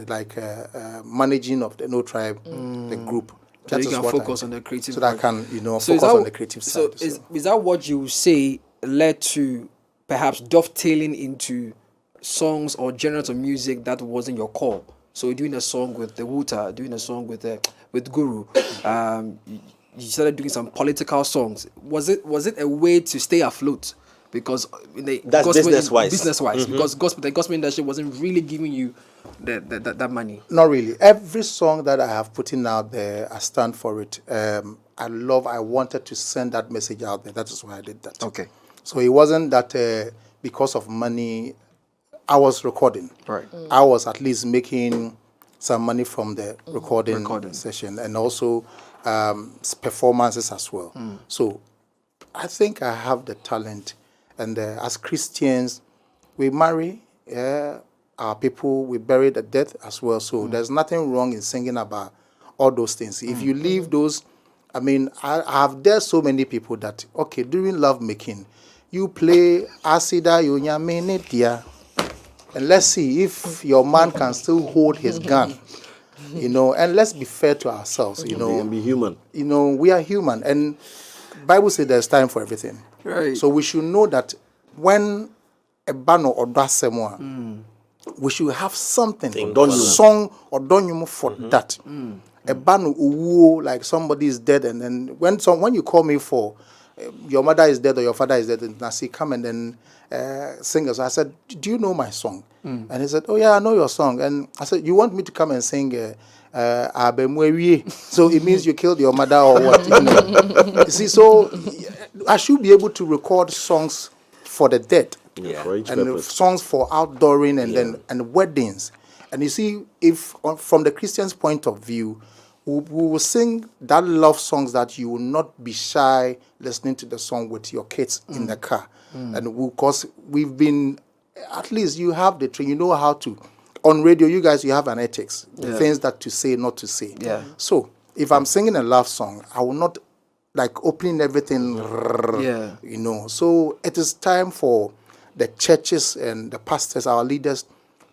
managing of the No Tribe, the group. So you can focus on the creative. So that I can, focus on the creative side. So is that what you say led to perhaps dovetailing into songs or genres of music that wasn't your core? So doing a song with the Wuta, doing a song with Guru, you started doing some political songs. Was it a way to stay afloat? Because that's business-wise. Because the gospel industry wasn't really giving you that money. Not really. Every song that I have put in out there, I stand for it. I wanted to send that message out there. That is why I did that. Okay. So it wasn't that because of money I was recording. Right. I was at least making some money from the recording session, and also performances as well. So I think I have the talent. And as Christians, we marry our people, we bury the dead as well. So there's nothing wrong in singing about all those things. If you leave those, I have there so many people that, okay, during love making, you play Aseda, Nyame, dear, and let's see if your man can still hold his gun. And let's be fair to ourselves. And be human. We are human, and Bible says there's time for everything. Right. So we should know that when a bano or dasemo, we should have something, song or donyumu for that. A bano like somebody is dead, and then when you call me for your mother is dead or your father is dead, and Nacee come and then sing us. I said, do you know my song? And he said, oh yeah, I know your song. And I said, you want me to come and sing so it means you killed your mother or what? You see, so I should be able to record songs for the dead, and songs for outdooring and weddings. And you see, if from the Christian's point of view, we will sing that love songs that you will not be shy listening to the song with your kids in the car. And because we've been, at least you have the train, you know how to. On radio, you guys, you have an ethics, the things that to say, not to say. Yeah. So if I'm singing a love song, I will not like opening everything. So it is time for the churches and the pastors, our leaders,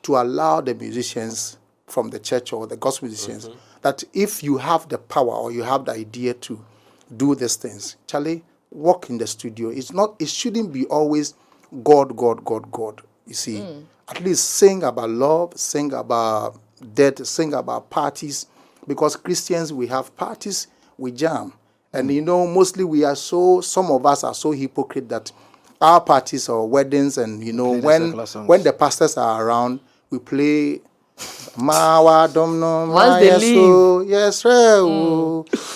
to allow the musicians from the church or the gospel musicians that if you have the power or you have the idea to do these things, Charlie, walk in the studio. It shouldn't be always God, God, God, God. You see, at least sing about love, sing about death, sing about parties, because Christians, we have parties, we jam. And mostly some of us are so hypocrite that our parties or weddings and, when the pastors are around, we play Mawa Domno. Once they leave. Yes,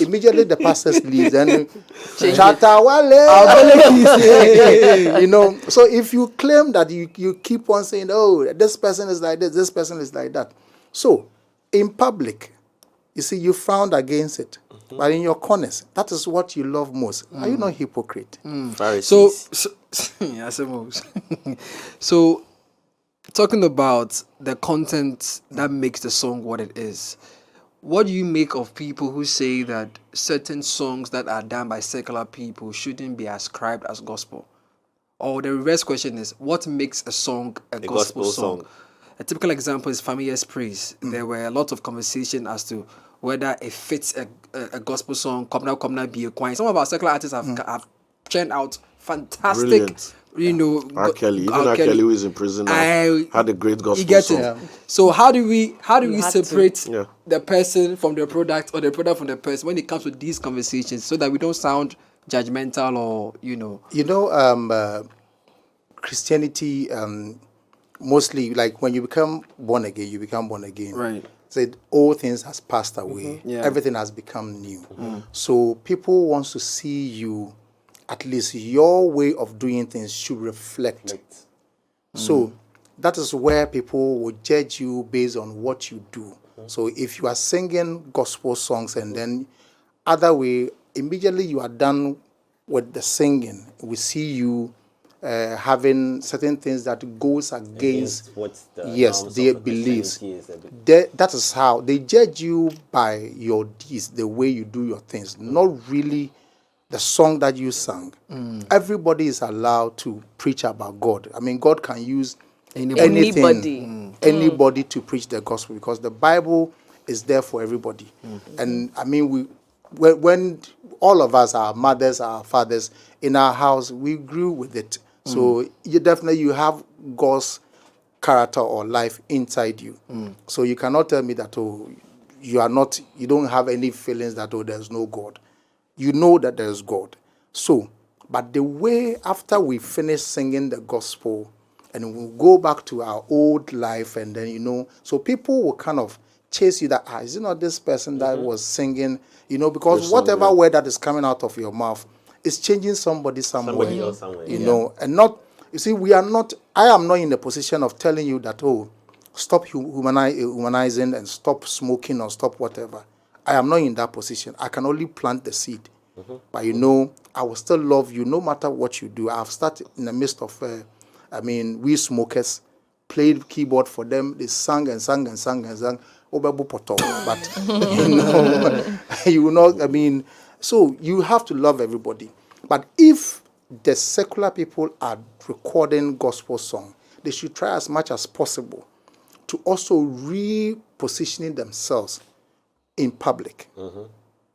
immediately the pastors leave. And so if you claim that you keep on saying, oh, this person is like this person is like that. So in public, You see, you frowned against it. But in your corners, that is what you love most. Are you not hypocrite? Pharisees. So yeah, I suppose. So, talking about the content that makes the song what it is, what do you make of people who say that certain songs that are done by secular people shouldn't be ascribed as gospel? Or the reverse question is, what makes a song a gospel song? A typical example is Familiar's Praise. There were a lot of conversation as to whether it fits a gospel song. Come now, be a choir. Some of our secular artists have churned out fantastic, Brilliant. R. Kelly, even R. Kelly, who is in prison now, had a great gospel you get song. it. Yeah. So how do we have separate to. the person from the product or the product from the person when it comes to these conversations, so that we don't sound judgmental or Christianity, mostly, like when you become born again, you become born again. Right. Said all things has passed away. Yeah. Everything has become new. So people want to see you, at least your way of doing things should reflect. So that is where people will judge you based on what you do. So if you are singing gospel songs and then other way, immediately you are done with the singing, we see you having certain things that goes against their beliefs. That is how they judge you, by your deeds, the way you do your things, not really the song that you sang. Everybody is allowed to preach about God. I mean, God can use anybody to preach the gospel, because the Bible is there for everybody. And I mean, when all of us, our mothers, our fathers, in our house, we grew with it. So you have God's character or life inside you. So you cannot tell me that, you don't have any feelings that, there's no God. You know that there's God. So, but the way after we finish singing the gospel and we go back to our old life, and then, so people will kind of chase you that, is it not this person that was singing, because whatever word that is coming out of your mouth, it's changing somebody somewhere, and not, you see, I am not in the position of telling you that, stop humanizing and stop smoking or stop whatever. I am not in that position. I can only plant the seed. But I will still love you no matter what you do. I've started in the midst of, we smokers played keyboard for them. They sang and sang and sang and sang. But, so you have to love everybody. But if the secular people are recording gospel song, they should try as much as possible to also repositioning themselves in public.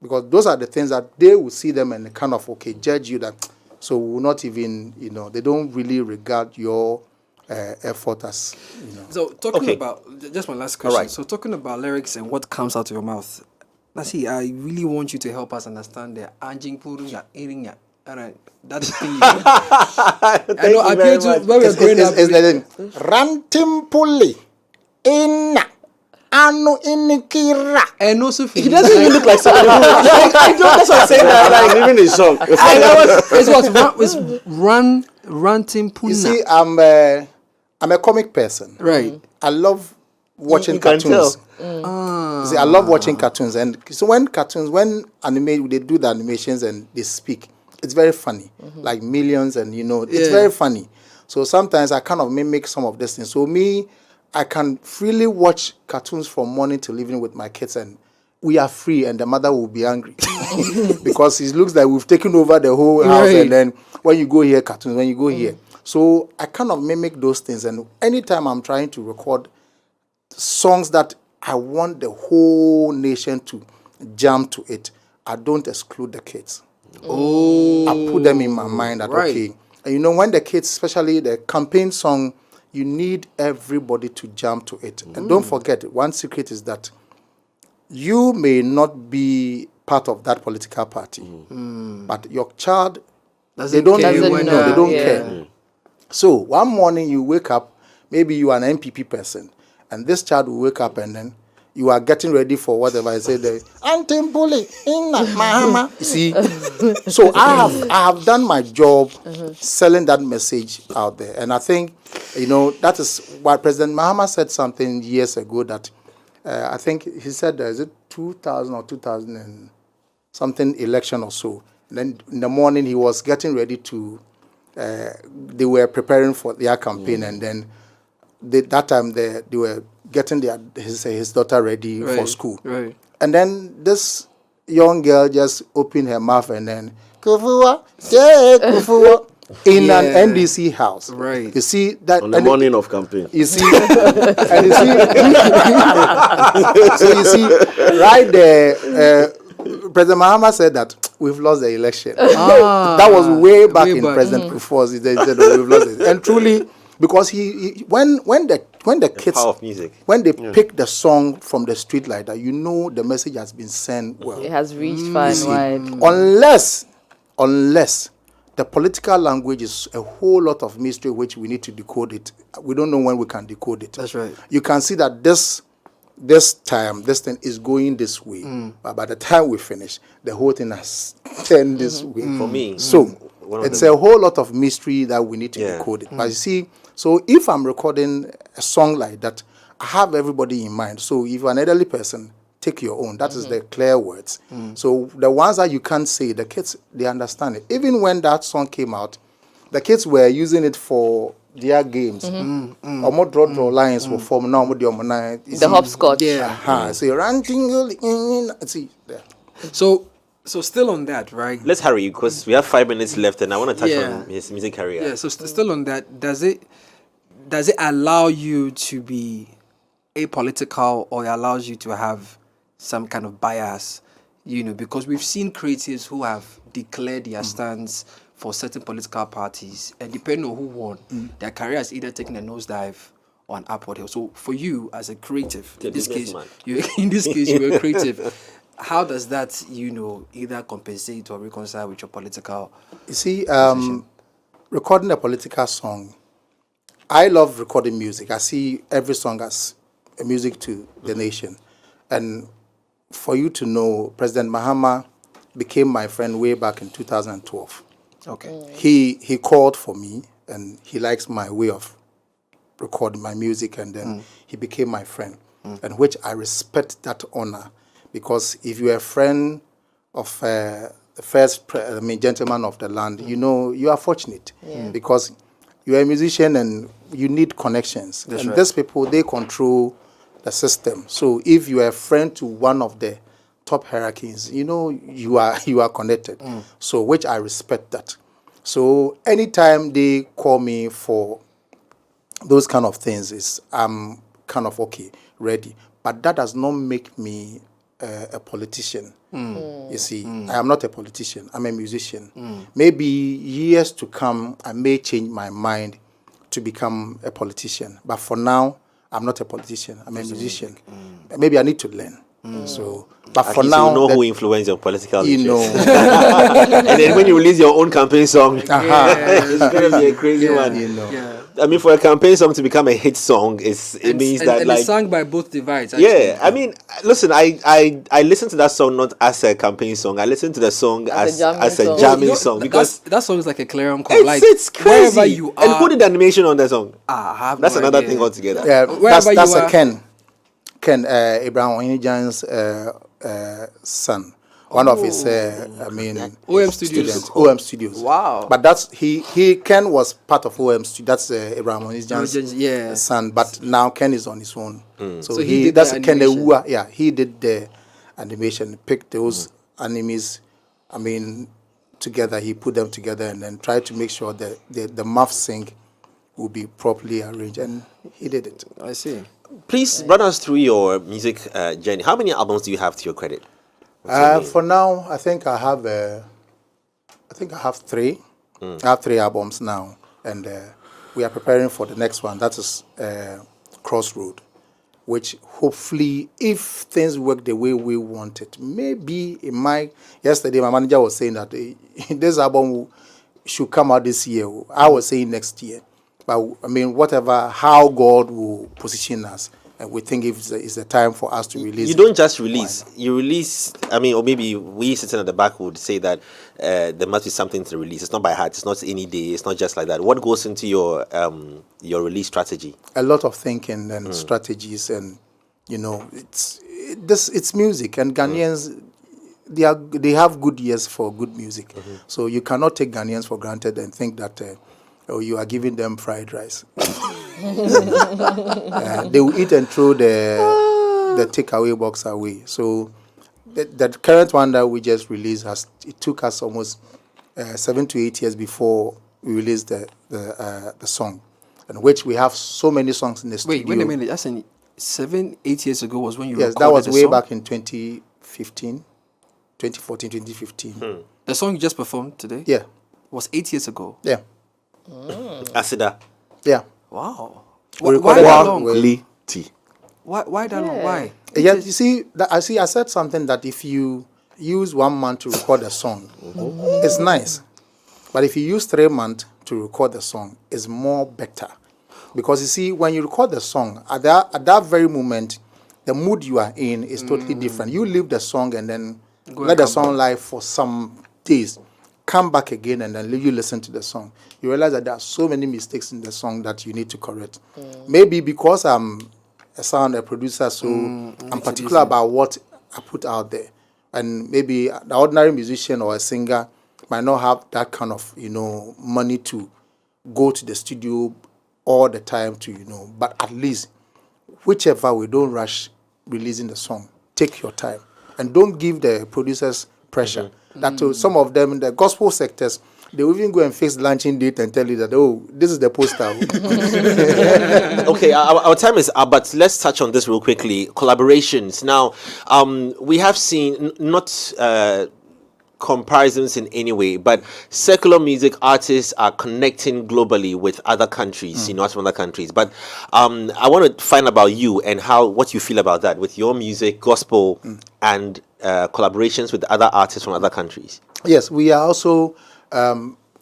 Because those are the things that they will see them and kind of, judge you that, so we will not even, they don't really regard your effort as, So talking about, just one last question. Right. So talking about lyrics and what comes out of your mouth, Nacee, I really want you to help us understand the anjing purunya irinya. Alright, that's the thing. I know I played to when we were growing up. It's rantimpuli inna anu inikira. And also he doesn't even look like someone. I don't. That's what I'm saying. Like even his song. It's ranting puna. You see, I'm a comic person. Right. I love watching cartoons. See, I love watching cartoons, and so when they do the animations and they speak, it's very funny. Like Millions, and it's very funny. So sometimes I kind of mimic some of these things. So I can freely watch cartoons from morning till evening with my kids, and we are free, and the mother will be angry because it looks like we've taken over the whole house. Right. And then when you go here, cartoons, when you go here. So I kind of mimic those things, and anytime I'm trying to record songs that I want the whole nation to jam to it, I don't exclude the kids. I put them in my mind that, okay. And when the kids, especially the campaign song, you need everybody to jam to it. And don't forget, one secret is that you may not be part of that political party, but your child, they don't care. So one morning you wake up, maybe you are an MPP person, and this child will wake up and then you are getting ready for whatever I say there. Antimpuli in Mahama. You see, so I have done my job selling that message out there, and I think that is why President Mahama said something years ago, that I think he said, is it 2000 or 2000 and something election or so. And then in the morning he was getting ready to, they were preparing for their campaign, and then that time they were getting his daughter ready for school. Right. And then this young girl just opened her mouth and then, Kufua, yeah, Kufua, in an NDC house. Right. You see that On the morning of campaign. You see, and you see, so you see, right there, President Mahama said that we've lost the election. That was way back in President Kufuor's. He said we've lost it, and truly, because he when the kids Power of music. when they pick the song from the street like that, the message has been sent well. It has reached far and wide. Unless the political language is a whole lot of mystery which we need to decode it. We don't know when we can decode it. That's right. You can see that this thing is going this way, but by the time we finish, the whole thing has turned this way. For me, So it's a whole lot of mystery that we need to decode it. But you see, so if I'm recording a song like that, I have everybody in mind. So if you're an elderly person, take your own. That is the clear words. So the ones that you can't say, the kids, they understand it. Even when that song came out, the kids were using it for their games. Omo draw lines were formed now. The hopscotch. Yeah. So run jingle. See there. So still on that, right? let's hurry because we have 5 minutes left, and I want to touch Yeah. on his music career. Yeah. So still on that, does it allow you to be apolitical, or it allows you to have some kind of bias? Because we've seen creatives who have declared their stance for certain political parties, and depending on who won, their career has either taken a nosedive or an upward hill. So for you as a creative, in this case, you're a creative. How does that, either compensate or reconcile with your political? You see, recording a political song, I love recording music. I see every song as a music to the nation. And for you to know, President Mahama became my friend way back in 2012. Okay. He called for me, and he likes my way of recording my music, and then he became my friend, and which I respect that honor, because if you're a friend of the first gentleman of the land, you are fortunate, because you're a musician and you need connections. That's and right. these people, they control the system. So if you are a friend to one of the top hierarchies, you are connected. So which I respect that. So anytime they call me for those kind of things, I'm kind of ready. But that does not make me a politician. You see, I am not a politician. I'm a musician. Maybe years to come, I may change my mind to become a politician. But for now, I'm not a politician. I'm a musician. Maybe I need to learn. So, but At for least now, you know who influenced your political you know. and then when you release your own campaign song, it's going to be a crazy one. You know. Yeah. I mean, for a campaign song to become a hit song, it means that it's sung by both divides. Yeah, I mean, listen, I listened to that song not as a campaign song. I listened to the song as a jamming song because that song is like a clarion call. it's crazy. Wherever you are, and who did the animation on the song? I have That's no another idea. thing altogether. Yeah, Wherever that's you a are. Ken Abraham Onijan's son. One of his, OM Studios. students, OM Studios. Wow. But that's Ken was part of OM Studios. That's Abraham Onijan's Yeah. son. But now Ken is on his own. So he did that's the Ken animation. Ewua. Yeah, he did the animation. Picked those animes. Together. He put them together and then tried to make sure that the mouth sync will be properly arranged, and he did it. I see. Please run us through your music journey. How many albums do you have to your credit? For now, I think I have three. I have 3 albums now, and we are preparing for the next one. That is Crossroad, which hopefully, if things work the way we want it, maybe it might. Yesterday, my manager was saying that this album should come out this year. I was saying next year. But I mean, how God will position us, and we think it's the time for us to release. You don't just release. You release. I mean, or maybe we sitting at the back would say that there must be something to release. It's not by heart. It's not any day. It's not just like that. What goes into your release strategy? A lot of thinking and strategies, and It's music, and Ghanaians they have good ears for good music. So you cannot take Ghanaians for granted and think that you are giving them fried rice. They will eat and throw the takeaway box away. So the current one that we just released it took us almost 7 to 8 years before we released the song, in which we have so many songs in the studio. Wait a minute. That's 7, 8 years ago was when you Yes, recorded that was the way song? back in 2014, 2015. The song you just performed today Yeah, was 8 years ago. yeah, Aseda. yeah. Wow. We Why recorded that that long? with- Quality. Why that long? Why? Yeah, you see, I said something that if you use 1 month to record a song, it's nice. But if you use 3 months to record the song, it's more better. Because you see, when you record the song, at that very moment, the mood you are in is totally different. You leave the song and then let the song live for some days. Come back again and then you listen to the song. You realize that there are so many mistakes in the song that you need to correct. Maybe because I'm a producer, so I'm particular about what I put out there. And maybe the ordinary musician or a singer might not have that kind of, money to go to the studio all the time to, but at least whichever way, don't rush releasing the song. Take your time. And don't give the producers pressure. That some of them in the gospel sectors, they will even go and fix launching date and tell you that, oh, this is the poster. Okay, our time is up, but let's touch on this real quickly. Collaborations. Now, we have seen not comparisons in any way, but secular music artists are connecting globally with other countries, from other countries. But I want to find about you and what you feel about that with your music, gospel, and collaborations with other artists from other countries. Yes, we are also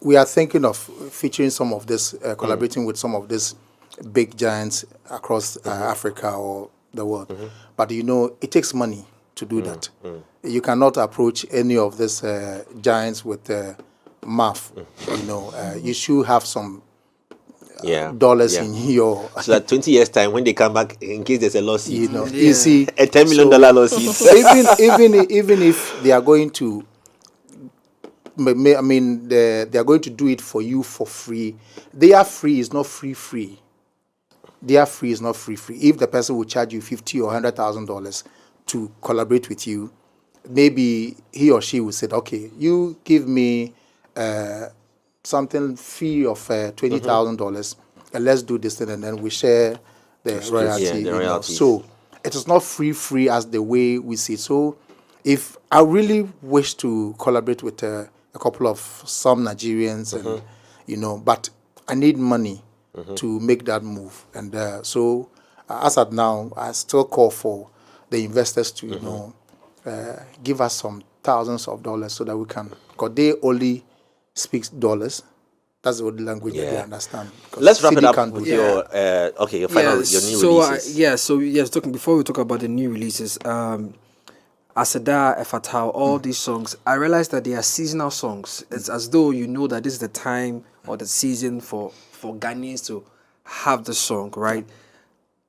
we are thinking of featuring some of this, collaborating with some of these big giants across Africa or the world. But it takes money to do that. You cannot approach any of these giants with math. You should have some dollars in your. So that 20 years time, when they come back, in case there's a lawsuit, You see, a $10 million lawsuit. even if they are going to, they are going to do it for you for free. Their free is not free. Their free is not free. If the person will charge you $50,000 or $100,000 to collaborate with you, maybe he or she will say, okay, you give me something fee of $20,000, and let's do this thing, and then we share the royalty. the royalties. So it is not free as the way we see it. So if I really wish to collaborate with a couple of some Nigerians, and but I need money to make that move, and so as at now, I still call for the investors to give us some thousands of dollars so that we can, because they only speak dollars. That's the only language that they understand. Let's wrap it CD up can't with do your your final your new releases. Before we talk about the new releases, Aseda, Efatawo, all these songs, I realized that they are seasonal songs. It's as though that this is the time or the season for Ghanaians to have the song, right?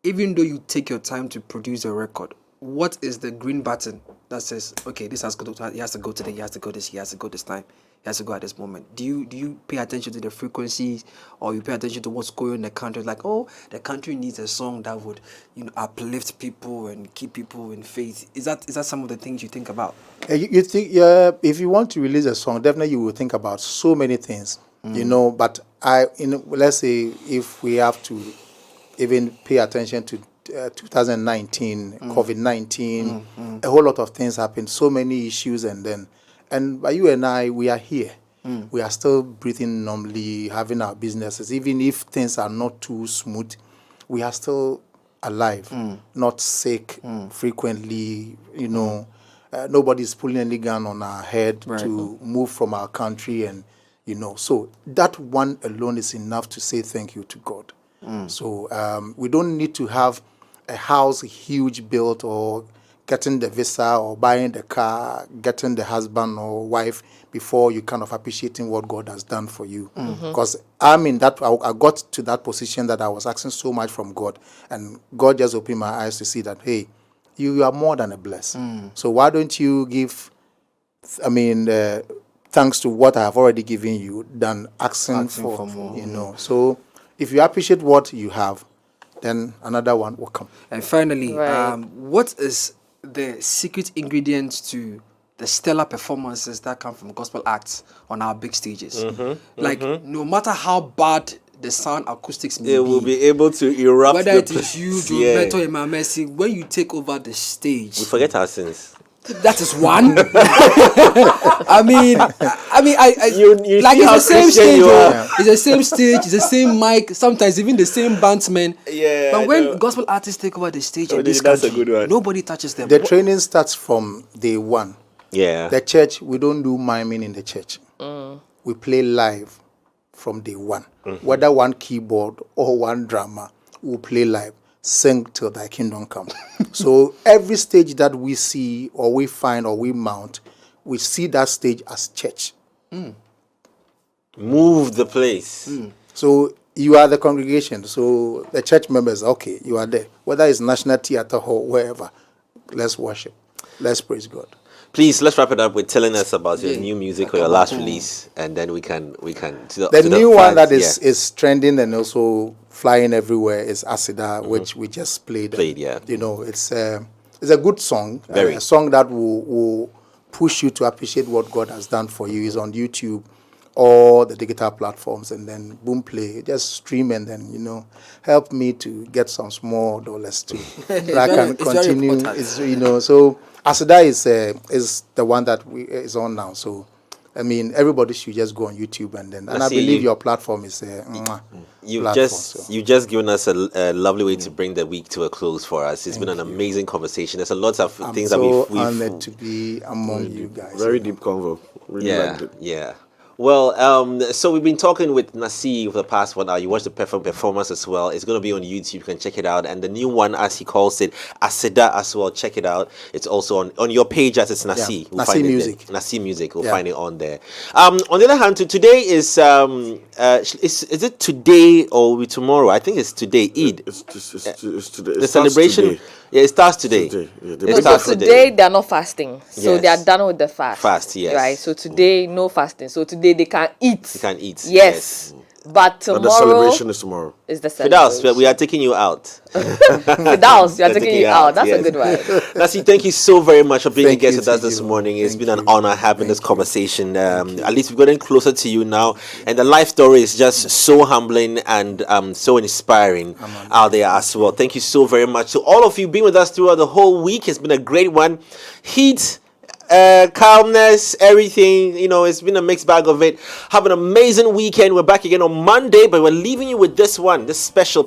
Even though you take your time to produce a record, what is the green button that says, okay, this has to go, he has to go today, he has to go this, he has to go this time, he has to go at this moment? Do you pay attention to the frequencies, or you pay attention to what's going on in the country? Like, oh, the country needs a song that would, uplift people and keep people in faith. Is that some of the things you think about? You think, if you want to release a song, definitely you will think about so many things, But let's say if we have to even pay attention to 2019, COVID-19, a whole lot of things happened, so many issues, and by you and I, we are here. We are still breathing normally, having our businesses. Even if things are not too smooth, we are still alive, not sick frequently, nobody's pulling any gun on our head to move from our country, and so that one alone is enough to say thank you to God. So we don't need to have a house huge built or getting the visa or buying the car, getting the husband or wife before you kind of appreciating what God has done for you. Because I'm in that, I got to that position that I was asking so much from God, and God just opened my eyes to see that, hey, you are more than a blessing. So why don't you give, thanks to what I have already given you than asking for more. You know. So if you appreciate what you have, then another one will come. And finally, Right. what is the secret ingredient to the stellar performances that come from gospel acts on our big stages? Like, no matter how bad the sound acoustics may It will be able to erupt. whether the it is you, place. Joe Beto, and Mercy, when you take over the stage, We forget our sins. that is one. You like see it's how the same Christian stage, you are. it's the same stage, it's the same mic, sometimes even the same bandsmen. Yeah, I But when know. gospel artists take over the stage Oh, in this that's a country, good one. nobody touches them. The training starts from day one. Yeah. The church, we don't do miming in the church. We play live from day one. Whether one keyboard or one drummer, we'll play live. Sing till thy kingdom come. So every stage that we see or we find or we mount, we see that stage as church. Move the place. So you are the congregation. So the church members, okay, you are there. Whether it's National Theatre Hall, wherever, let's worship. Let's praise God. Please, let's wrap it up with telling us about your Yeah. new music or your last release, and then we can to The new one fans, that is trending and also flying everywhere is Aseda, which we just played. Played, yeah. You know, it's a good song. Very. A song that will push you to appreciate what God has done for you. It's on YouTube, all the digital platforms, and then boom, play. Just stream and then, help me to get some small dollars too. So I can it's very continue. important. It's, so Aseda is the one that is on now. So, everybody should just go on YouTube and then. And I see believe you- your platform is You've platform, just so. you've just given us a lovely way to bring the week to a close for us. It's been an amazing conversation. There's a lot of I'm things so that we've honored to be among you guys. Very deep convo. Really liked it. Yeah. Well, so we've been talking with Nacee for the past 1 hour. You watched the performance as well. It's going to be on YouTube. You can check it out. And the new one, as he calls it, Aseda as well. Check it out. It's also on your page as it's Nacee. Yeah. Nacee Music. Nacee Music. We'll Yeah. find it on there. On the other hand, today is is it today or we tomorrow? I think it's today. Eid. It's today. The celebration. Today. Yeah, it starts today. Today. Yeah, It No, so starts today they're not fasting. So Yes. they are done with the fast. Fast, yes. Right. So today no fasting. So today they can eat. You can eat. Yes. But tomorrow But the celebration is tomorrow. is the Fidaus, celebration. we are taking you out. Fidaus, you are taking you out. That's yes. a good one. Nacee, thank you so very much for being a Thank guest you with us to this you. morning. It's Thank been an you. honor having this Thank you. conversation. At least we've gotten closer to you now. And the life story is just so humbling and so inspiring out there as well. Thank you so very much. So all of you being with us throughout the whole week. It's been a great one. Heat, calmness, everything, it's been a mixed bag of it. Have an amazing weekend. We're back again on Monday, but we're leaving you with this special